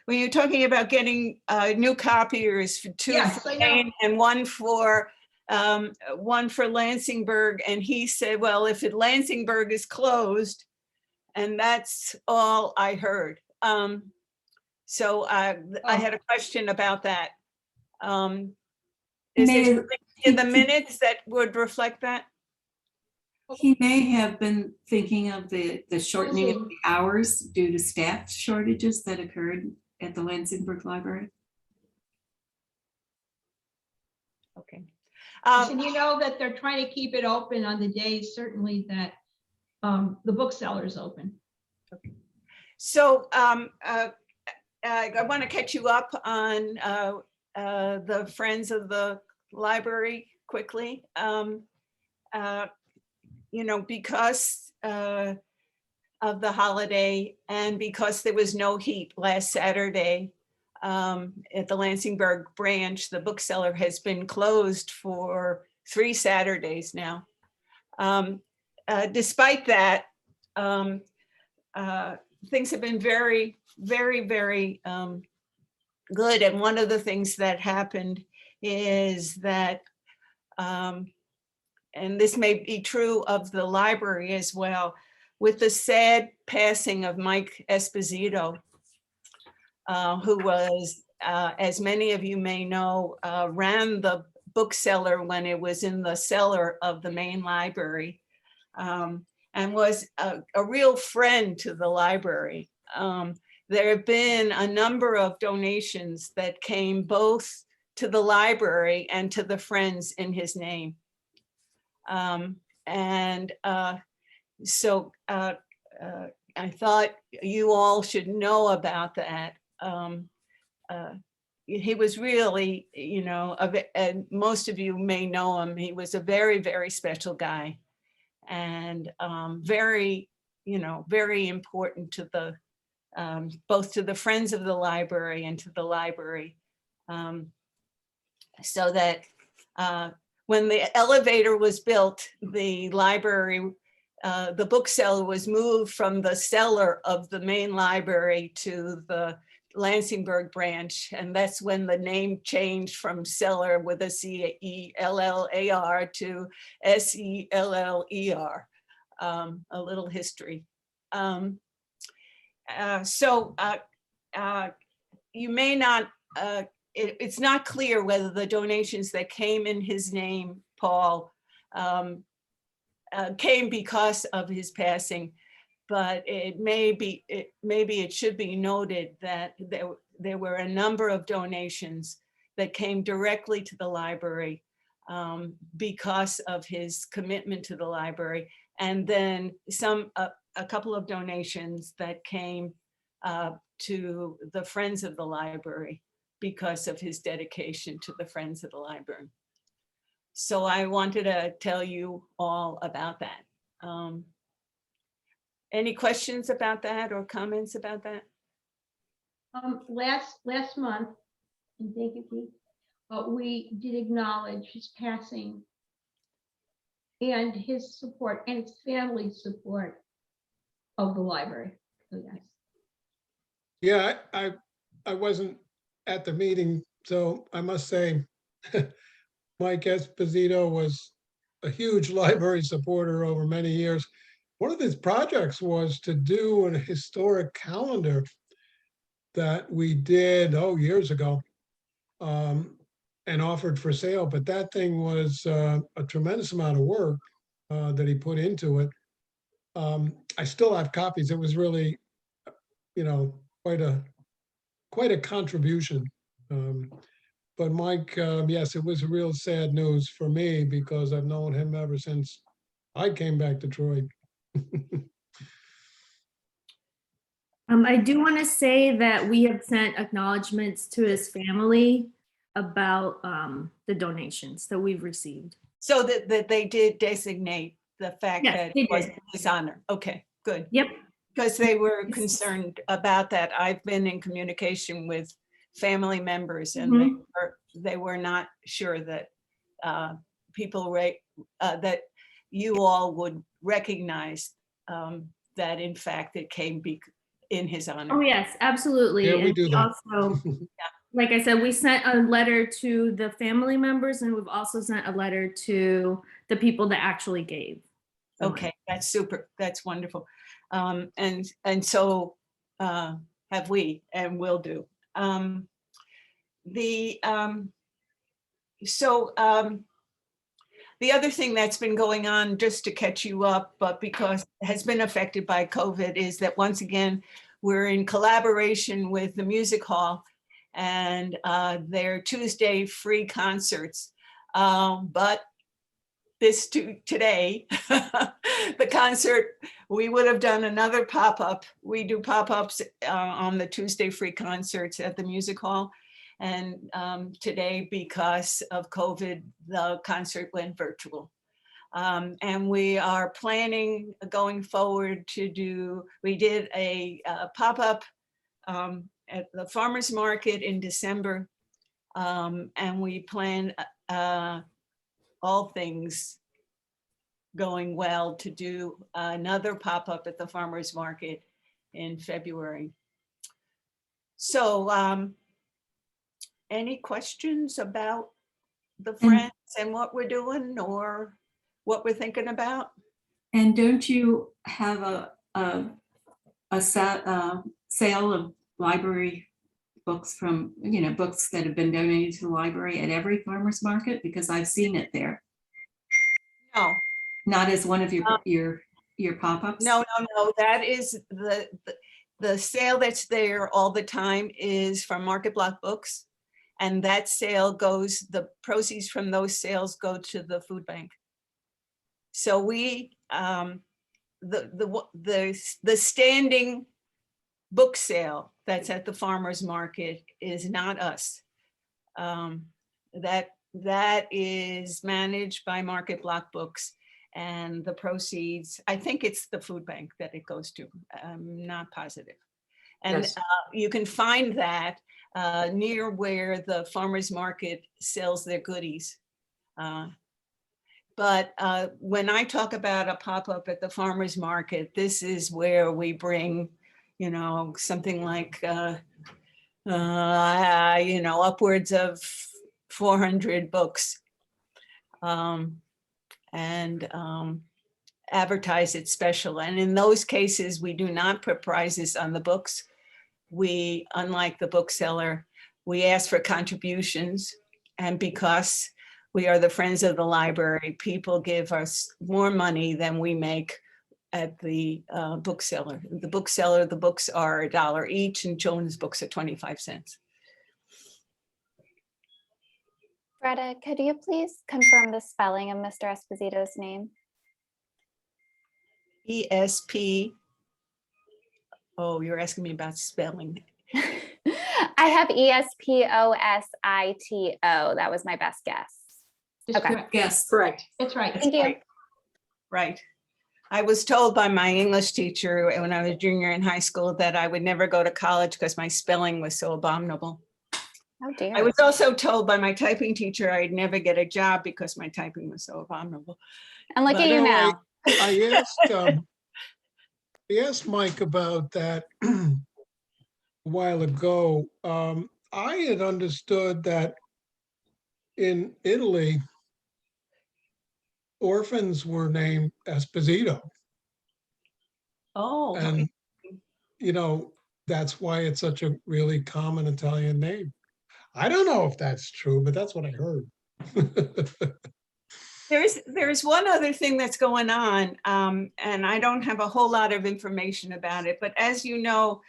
new copiers for 2 Yes, for I know. Maine and one for Lansingburg, and he said, well, if Lansingburg is closed, and that's all I heard. So I had a question about that. Is there something in the minutes that would reflect that? He may have been thinking of the shortening of the hours due to staff shortages that occurred at the Lansingburg Library. Okay. And you know that they're trying to keep it open on the days certainly that the bookseller is open. So I want to catch you up on the Friends of the Library quickly. You know, because of the holiday and because there was no heat last Saturday at the Lansingburg branch, the bookseller has been closed for 3 Saturdays now. Despite that, things have been very, very, very good. And one of the things that happened is that, and this may be true of the library as well, with the sad passing of Mike Esposito, who was, as many of you may know, ran the bookseller when it was in the cellar of the main library, and was a real friend to the library. There have been a number of donations that came both to the library and to the Friends in his name. So I thought you all should know about that. He was really, you know, and most of you may know him. He was a very, very special guy, and very, you know, very important to the, both to the Friends of the Library and to the library. So that when the elevator was built, the library, the bookseller was moved from the cellar of the main library to the Lansingburg branch. And that's when the name changed from cellar with a C-E-L-L-A-R to S-E-L-L-E-R. A little history. You may not, it's not clear whether the donations that came in his name, Paul, came because of his passing, but maybe it should be noted that there were a number of donations that came directly to the library because of his commitment to the library, and then a couple of donations that came to the Friends of the Library because of his dedication to the Friends of the Library. So I wanted to tell you all about that. Any questions about that or comments about that? Last month, and thank you, Keith, we did acknowledge his passing and his support and his family's support of the library. So yes. Yeah, I wasn't at the meeting, so I must say, Mike Esposito was a huge library supporter over many years. One of his projects was to do an historic calendar that we did, years ago, and offered for sale, but that thing was a tremendous amount of work that he put into it. I still have copies. It was really, you know, quite a contribution. But Mike, yes, it was real sad news for me because I've known him ever since I came back to Troy. I do want to say that we have sent acknowledgements to his family about the donations that we've received. So that they did designate the fact Yes, that they it was did. in his honor. Okay, good. Yep. Because they were concerned about that. I've been in communication with family members, and they were not sure that that you all would recognize that in fact it came in his honor. Oh, yes, absolutely. Yeah, we And do that. also, like I said, we sent a letter to the family members, and we've also sent a letter to the people that actually gave. Okay, that's super. That's wonderful. And so have we, and will do. The other thing that's been going on, just to catch you up, but because it has been affected by COVID, is that once again, we're in collaboration with the music hall and their Tuesday free concerts But today, the concert, we would have done another pop-up. We do pop-ups on the Tuesday free concerts at the music hall. And today, because of COVID, the concert went virtual. And we are planning going forward to do, we did a pop-up at the farmer's market in December. And we plan all things going well to do another pop-up at the farmer's market in February. So any questions about the Friends and what we're doing or what we're thinking about? And don't you have a sale of library books from, books that have been donated to the library at every farmer's market? Because I've seen it there. No, Not as one of your pop-ups? no. That is the sale that's there all the time is from Market Block Books. And that sale goes, the proceeds from those sales go to the food bank. So we, the standing book sale that's at the farmer's market is not us. That is managed by Market Block Books, and the proceeds, I think it's the food bank that it goes to. I'm not positive. And Yes. you can find that near where the farmer's market sells their goodies. But when I talk about a pop-up at the farmer's market, this is where we bring, something like, upwards of 400 books and advertise it special. And in those cases, we do not put prices on the books. We, unlike the bookseller, we ask for contributions. And because we are the Friends of the Library, people give us more money than we make at the bookseller. The bookseller, the books are $1 each, and children's books are 25 cents. Greta, could you please confirm the spelling of Mr. Esposito's name? ESP. Oh, you're asking me about spelling. I have ESPOSITO. That was my best guess. That's Okay. correct. Yes. Correct. That's right. Thank you. Right. I was told by my English teacher when I was a junior in high school that I would never go to college because my spelling was so abominable. Oh dear. I was also told by my typing teacher I'd never get a job because my typing was so abominable. And look but at you no, now. I asked Mike about that a while ago. I had understood that in Italy, orphans were named Esposito. Oh, And, that's why it's such a really common Italian name. I don't know if that's true, but that's what I heard. there's one other thing that's going on, and I don't have a whole lot of information about it, but as you know,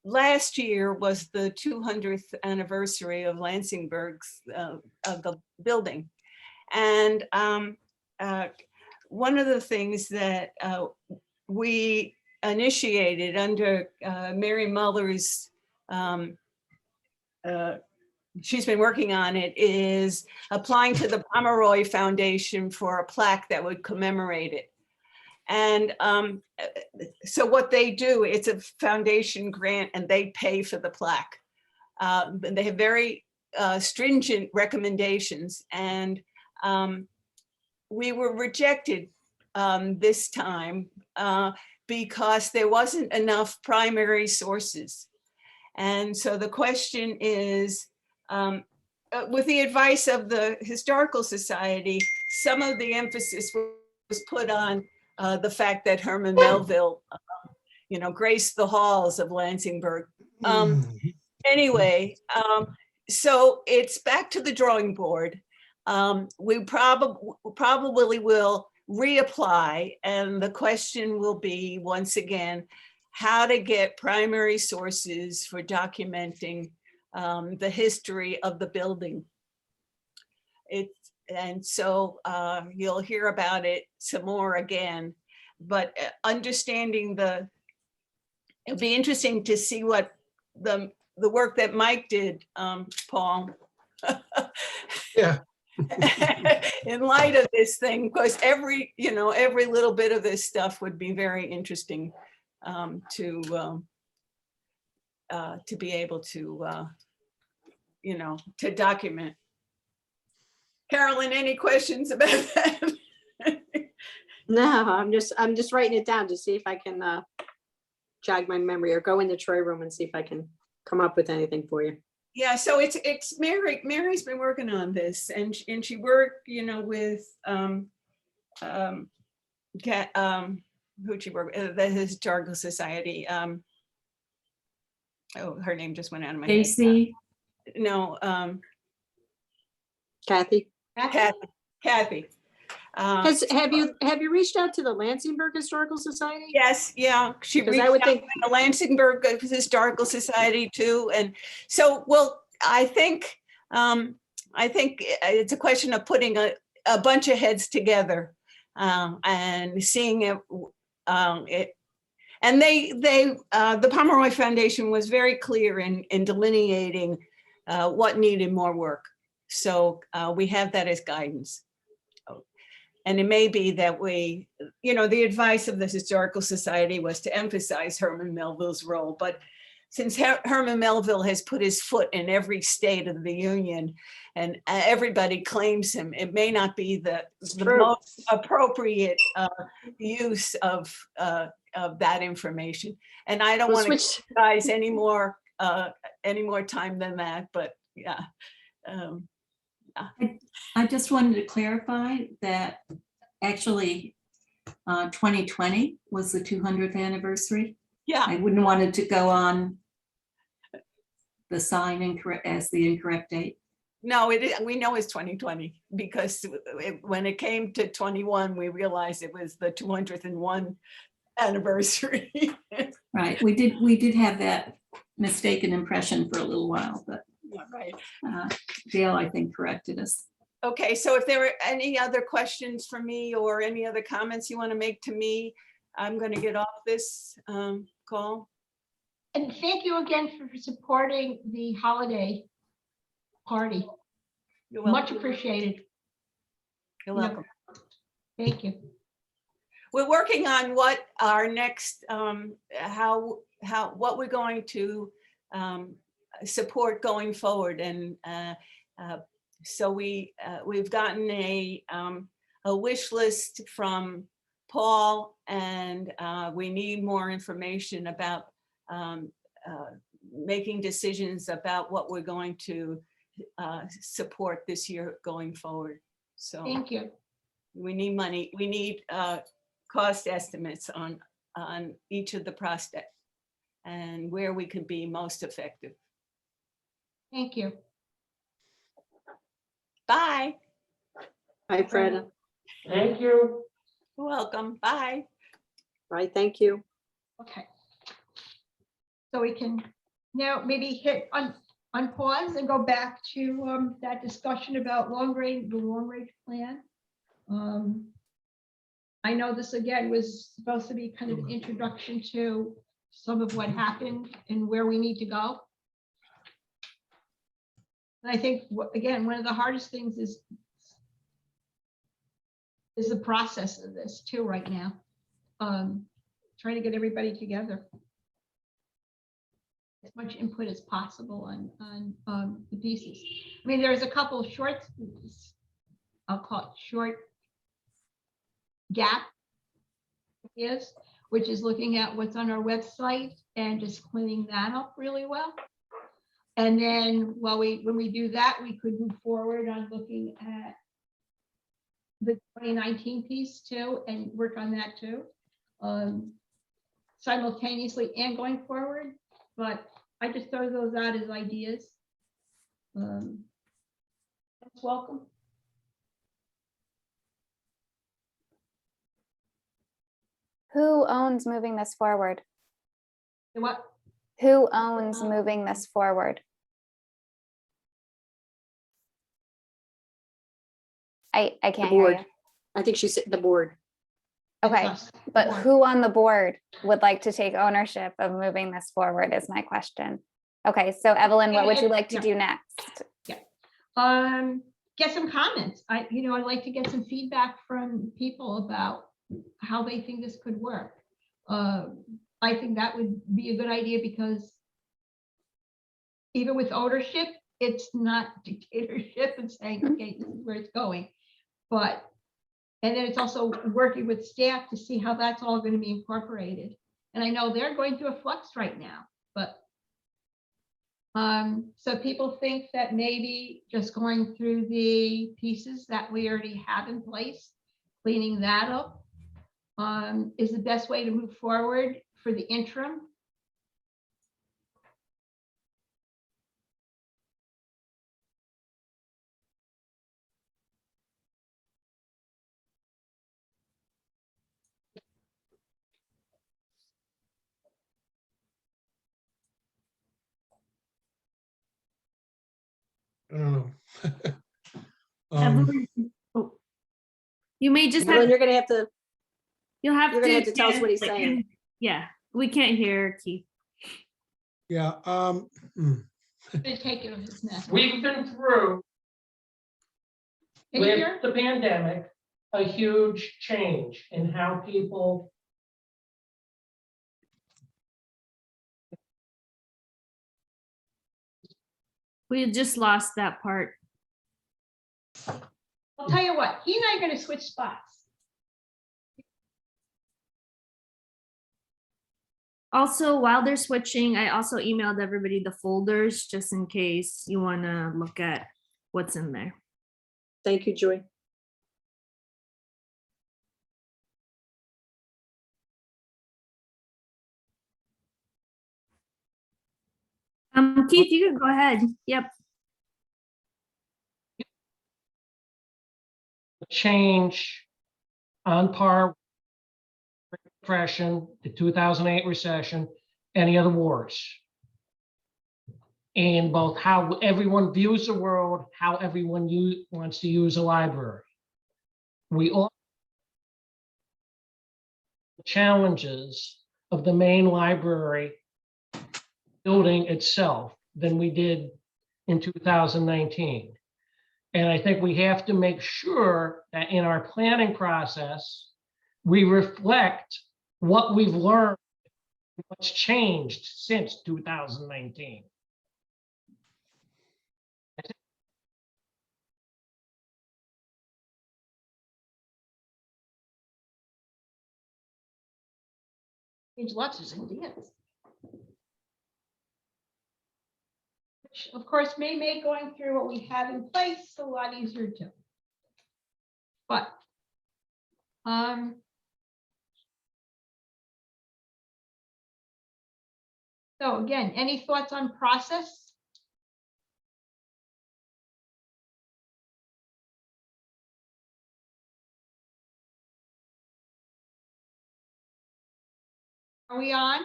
last year was the 200th anniversary of Lansingburg's, of the building. And one of the things that we initiated under Mary Muller's, she's been working on it, is applying to the Pomeroy Foundation for a plaque that would commemorate it. And so what they do, it's a foundation grant and they pay for the plaque. They have very stringent recommendations, and we were rejected this time because there wasn't enough primary sources. And so the question is, with the advice of the Historical Society, some of the emphasis was put on the fact that Herman Melville, graced the halls of Lansingburg. Anyway, so it's back to the drawing board. We probably will reapply, and the question will be, once again, how to get primary sources for documenting the history of the building. And so you'll hear about it some more again, but understanding it'll be interesting to see what the work that Mike did, Paul. Yeah. In light of this thing, because every little bit of this stuff would be very interesting to be able to, to document. Carolyn, any questions about that? No, I'm just writing it down to see if I can jog my memory or go in the Troy room and see if I can come up with anything for you. Yeah, so it's Mary. Mary's been working on this, and she worked, with who'd she work with? The Historical Society. Oh, her name just went out of my head. Stacy. No, Kathy, Kathy. have you reached out to the Lansingburg Historical Society? Yes, yeah, she 'Cause reached I would out think- to the Lansingburg Historical Society too, and so, well, I think it's a question of putting a bunch of heads together and seeing it. And the Pomeroy Foundation was very clear in delineating what needed more work. So we have that as guidance. And it may be that the advice of the Historical Society was to emphasize Herman Melville's role, but since Herman Melville has put his foot in every state of the Union and everybody claims him, it may not be the most appropriate use of that information. And I don't want to give you guys any more time than that, but yeah. I just wanted to clarify that actually 2020 was the 200th anniversary. Yeah. I wouldn't want it to go on the sign as the incorrect date. No, we know it's 2020 because when it came to 21, we realized it was the 201 anniversary. Right, we did have that mistaken impression for a little while, but Yeah, right. Dale, I think, corrected us. Okay, so if there are any other questions for me or any other comments you want to make to me, I'm going to get off this call. And thank you again for supporting the holiday party. You're Much welcome. appreciated. You're welcome. Thank you. We're working on what our next, what we're going to support going forward, and so we've gotten a wish list from Paul, and we need more information about making decisions about what we're going to support this year going forward. So Thank you. we need money. We need cost estimates on each of the prospects and where we could be most effective. Thank you. Bye. Hi, Fred. Thank you. You're welcome. Bye. Right, thank you. Okay. So we can now maybe hit on pause and go back to that discussion about the long range plan. I know this again was supposed to be kind of an introduction to some of what happened and where we need to go. And I think, again, one of the hardest things is the process of this too right now. Trying to get everybody together. As much input as possible on the pieces. I mean, there's a couple of short, I'll call it short gap is, which is looking at what's on our website and just cleaning that up really well. And then when we do that, we could move forward on looking at the 2019 piece too and work on that too, simultaneously and going forward. But I just throw those out as ideas. That's welcome. Who owns moving this forward? What? Who owns moving this forward? I The can't hear board. you. I think she said the board. It's Okay, us, the but board. who on the board would like to take ownership of moving this forward is my question. Okay, so Evelyn, what would you like to Yeah. do next? Get some comments. I'd like to get some feedback from people about how they think this could work. I think that would be a good idea because even with ownership, it's not dictatorship and saying, okay, this is where it's going. And then it's also working with staff to see how that's all going to be incorporated. And I know they're going through a flux right now, but so people think that maybe just going through the pieces that we already have in place, cleaning that up, is the best way to move forward for the interim. I don't know. Evelyn, oh. You may just Evelyn, have, you're gonna have to, you'll have you're gonna have to tell us get, what he's like, saying. Yeah, we can't hear Keith. Yeah, To take it of his mess. We've been through, Can you hear? with the pandemic, a huge change in how people We just lost that part. I'll tell you what, he and I are going to switch spots. Also, while they're switching, I also emailed everybody the folders just in case you want to look at what's in there. Thank you, Joy. Keith, you can go ahead. Yep. change on par with the Depression, the 2008 recession, any other wars. And both how everyone views the world, how everyone wants to use a library. We all challenges of the main library building itself than we did in 2019. And I think we have to make sure that in our planning process, we reflect what we've learned, what's changed since 2019. Change lots of ideas. Which of course may make going through what we have in place a lot easier too. But so again, any thoughts on process? Are we on?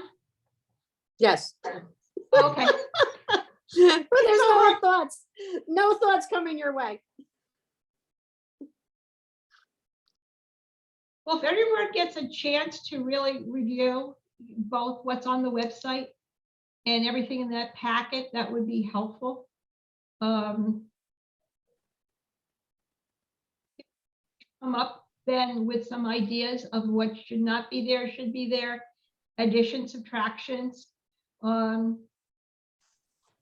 Yes. Okay. But there's no more thoughts. No thoughts coming your way. Well, if everyone gets a chance to really review both what's on the website and everything in that packet, that would be helpful. Come up then with some ideas of what should not be there, should be there, additions, subtractions.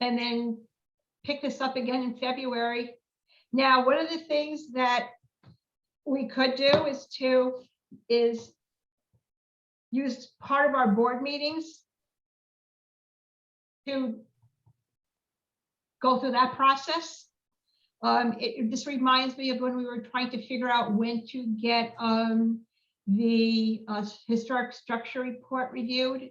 And then pick this up again in February. Now, one of the things that we could do is use part of our board meetings to go through that process. This reminds me of when we were trying to figure out when to get the historic structure report reviewed.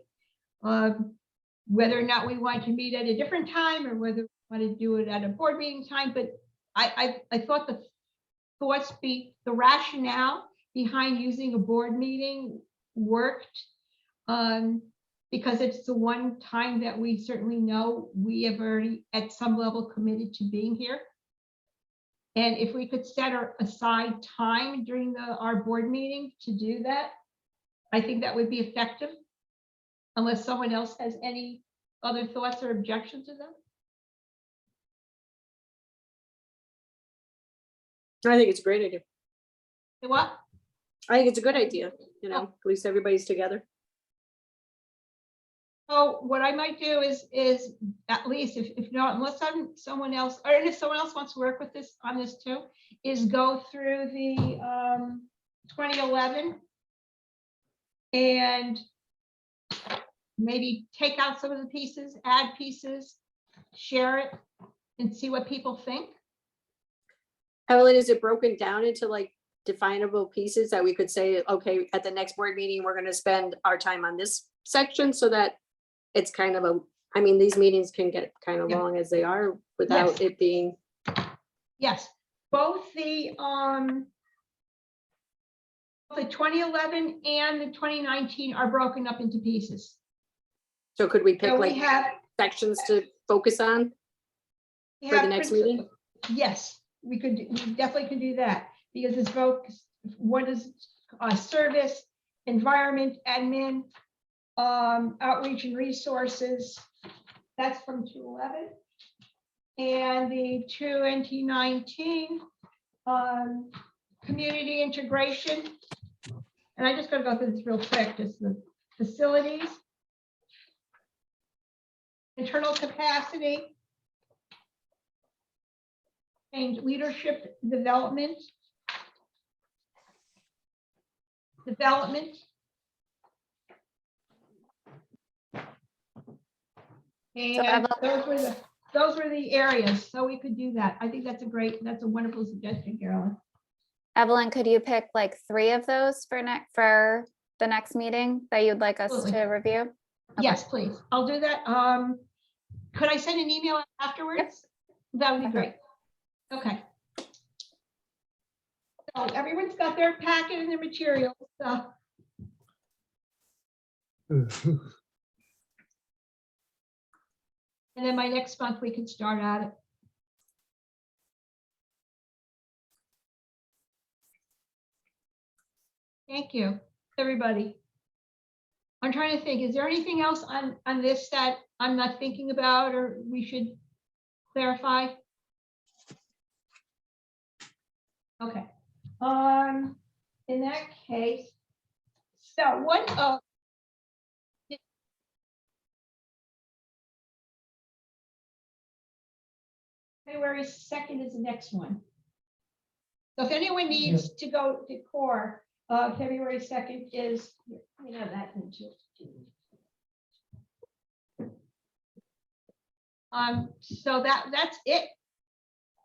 Whether or not we want to meet at a different time or whether we want to do it at a board meeting time, but I thought the rationale behind using a board meeting worked because it's the one time that we certainly know we have already at some level committed to being here. And if we could set aside time during our board meeting to do that, I think that would be effective. Unless someone else has any other thoughts or objections to that. I think it's a great idea. What? I think it's a good idea, you know, at least everybody's together. So what I might do is at least if not, unless someone else, or if someone else wants to work with this on this too, is go through the 2011 and maybe take out some of the pieces, add pieces, share it, and see what people think. Evelyn, is it broken down into like definable pieces that we could say, okay, at the next board meeting, we're gonna spend our time on this section so that it's kind of I mean, these meetings can get kind of Yeah. long as they are without it being, Yes, both the 2011 and the 2019 are broken up into pieces. so could we pick So we like have. sections to focus on we for the have next principal- meeting? Yes, we definitely could do that because it's focused. One is service, environment, admin, outreach and resources. That's from 211. And the 2019 community integration. And I just gotta go through this real quick, just the facilities, internal capacity, and leadership development. And Evelyn- those were the areas, so we could do that. I think that's a wonderful suggestion, Carolyn. Evelyn, could you pick like 3 of those for the next meeting that you'd like us to Absolutely. review? Okay. Yes, please. I'll do that. Could I send an email afterwards? That would be great. Okay. So everyone's got their packet and their materials, so. And then by next month, we can start at it. Thank you, everybody. I'm trying to think, is there anything else on this that I'm not thinking about or we should clarify? Okay, in that case, so what, February 2nd is the next one. So if anyone needs to go to core, February 2nd is, you know, that into. So that's it.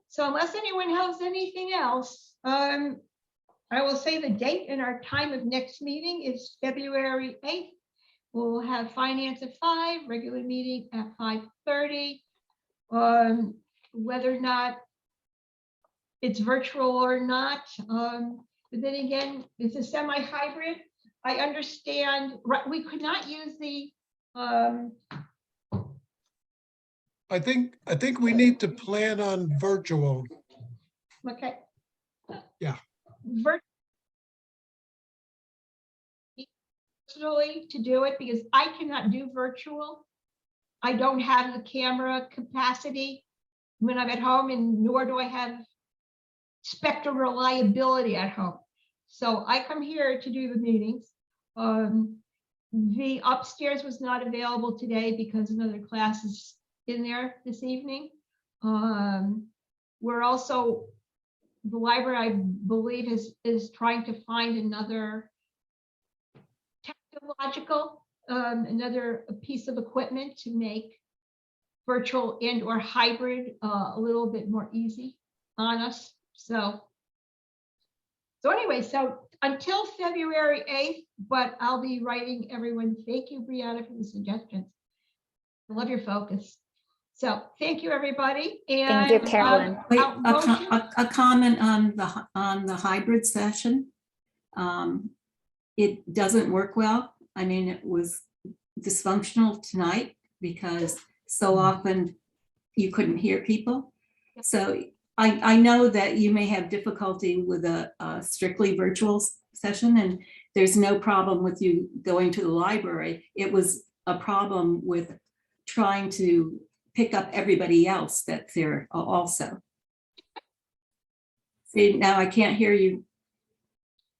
So unless anyone has anything else, I will say the date and our time of next meeting is February 8th. We'll have finance at 5, regular meeting at 5:30. Whether or not it's virtual or not, but then again, it's a semi-hybrid. I understand, we could not use the, I think we need to plan on virtual. okay. Yeah. Virtually to do it because I cannot do virtual. I don't have the camera capacity when I'm at home, and nor do I have spectrum reliability at home. So I come here to do the meetings. The upstairs was not available today because another class is in there this evening. We're also, the library, I believe, is trying to find another technological, another piece of equipment to make virtual and or hybrid a little bit more easy on us. So anyway, so until February 8th, but I'll be writing everyone. Thank you, Brianna, for the suggestions. I love your focus. So thank you, everybody. Thank you, And, Carolyn. Wait, motion- a comment on the hybrid session. It doesn't work well. I mean, it was dysfunctional tonight because so often you couldn't hear people. So I know that you may have difficulty with a strictly virtual session, and there's no problem with you going to the library. It was a problem with trying to pick up everybody else that's there also. See, now I can't hear you.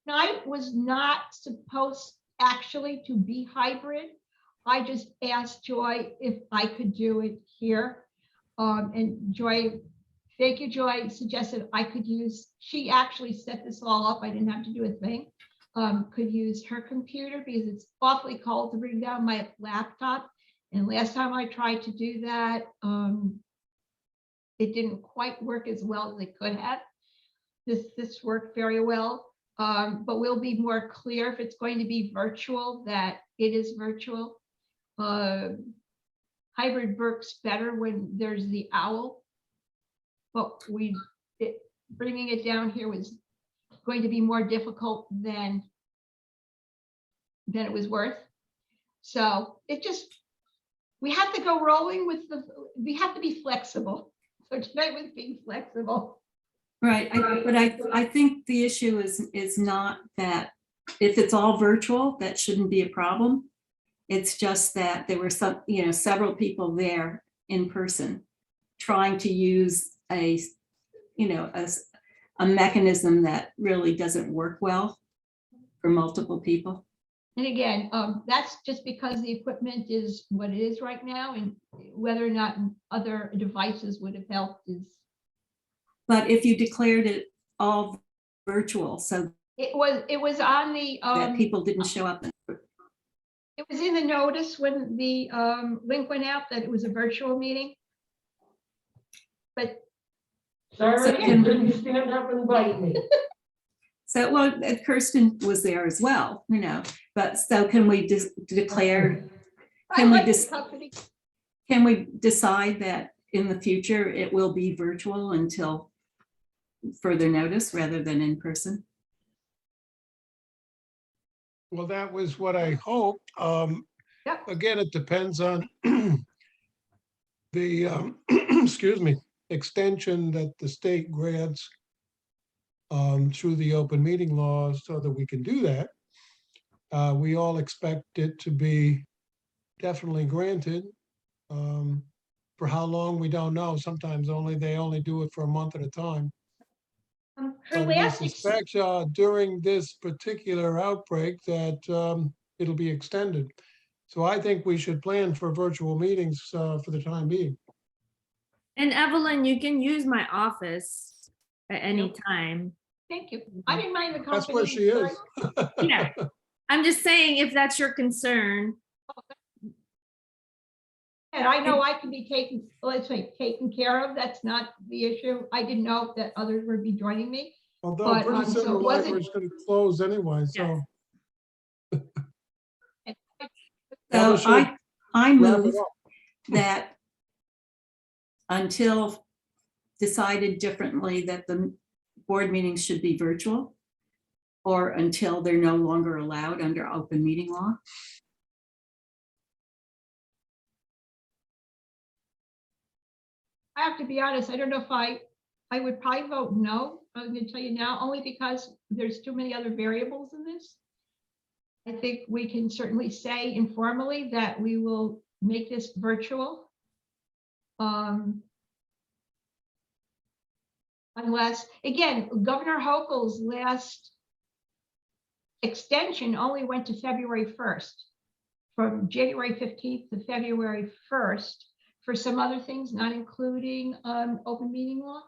Night was not supposed actually to be hybrid. I just asked Joy if I could do it here. And Joy, thank you, Joy, suggested I could use, she actually set this all up. I didn't have to do a thing. Could use her computer because it's awfully cold to bring down my laptop. And last time I tried to do that, it didn't quite work as well as it could have. This worked very well, but we'll be more clear if it's going to be virtual, that it is virtual. Hybrid works better when there's the owl, but bringing it down here was going to be more difficult than it was worth. So we have to go rolling with we have to be flexible. So tonight was being flexible. Right, but I think the issue is not that if it's all virtual, that shouldn't be a problem. It's just that there were several people there in person trying to use a mechanism that really doesn't work well for multiple people. And again, that's just because the equipment is what it is right now, and whether or not other devices would have helped is. But if you declared it all virtual, so It was on the. that people didn't show up. It was in the notice when the link went out that it was a virtual meeting. But. Sorry, you didn't stand up and bite me. So, well, Kirsten was there as well, but so can we just declare, can we decide that in the future it will be virtual until further notice rather than in person? Well, that was what I hoped. Yep. Again, it depends on the, excuse me, extension that the state grants through the open meeting laws so that we can do that. We all expect it to be definitely granted. For how long, we don't know. Sometimes they only do it for a month at a time. Her But we last suspect during this particular outbreak that it'll be extended. So I think we should plan for virtual meetings for the time being. And Evelyn, you can use my office at any time. Thank you. I didn't mind the company. That's where she is. Yeah. I'm just saying, if that's your concern. And I know I can be taken care of. That's not the issue. I didn't know that others would be joining me. Although But, pretty soon so the it wasn't- library's going to close anyway, so. So should I wrap move it up. that until decided differently that the board meetings should be virtual, or until they're no longer allowed under open meeting law. I have to be honest, I don't know if I would probably vote no. I'm going to tell you now, only because there's too many other variables in this. I think we can certainly say informally that we will make this virtual. Unless, again, Governor Hochul's last extension only went to February 1st, from January 15th to February 1st, for some other things, not including open meeting law.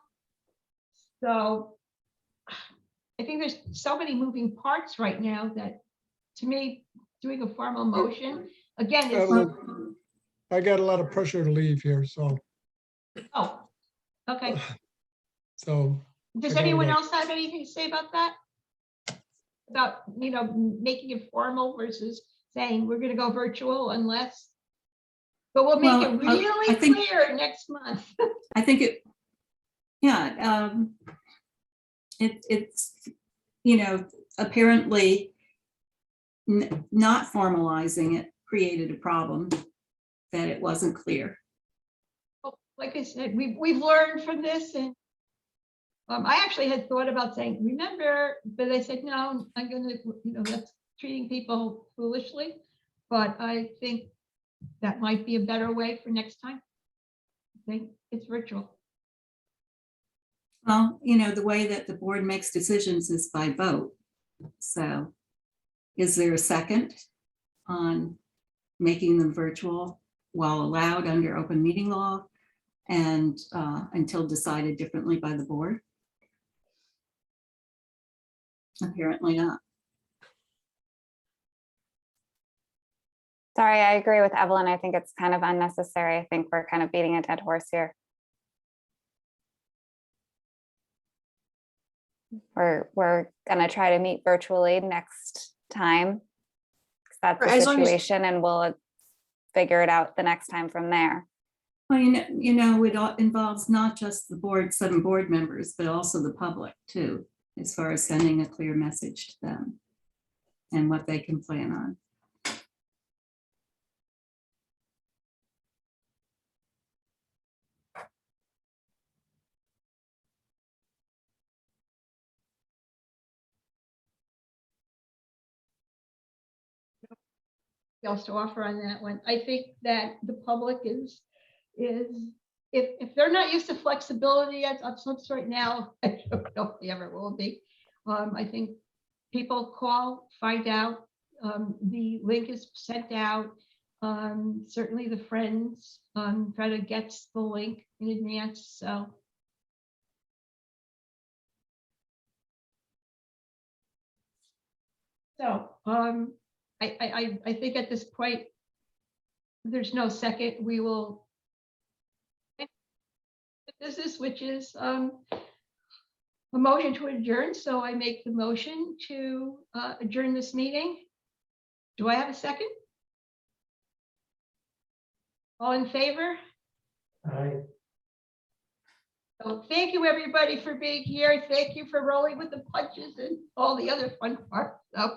So I think there's so many moving parts right now that, to me, doing a formal motion, again, it's. Evelyn, I got a lot of pressure to leave here, so. Oh, okay. So. Does I gotta anyone go. else have anything to say about that? About, making it formal versus saying we're gonna go virtual unless. But we'll make it Well, I really think- clear next month. I think it's, apparently not formalizing it created a problem that it wasn't clear. Like I said, we've learned from this, and I actually had thought about saying, remember, but I said, no, I'm gonna, that's treating people foolishly. But I think that might be a better way for next time. I think it's virtual. Well, the way that the board makes decisions is by vote. So is there a second on making them virtual while allowed under open meeting law and until decided differently by the board? Apparently not. Sorry, I agree with Evelyn. I think it's kind of unnecessary. I think we're kind of beating a dead horse here. We're gonna try to meet virtually next time. 'Cause that's the As long as- situation, and we'll figure it out the next time from there. Well, it all involves not just the board, 7 board members, but also the public too, as far as sending a clear message to them and what they can plan on. Else to offer on that one. I think that the public is if they're not used to flexibility of some sort now, I don't know if they ever will be. I think people call, find out, the link is sent out. Certainly the friends try to get the link in advance, so. So, I think at this point, there's no second, we will business, which is a motion to adjourn. So I make the motion to adjourn this meeting. Do I have a second? All in favor? Aye. So thank you, everybody, for being here. Thank you for rolling with the punches and all the other fun parts. So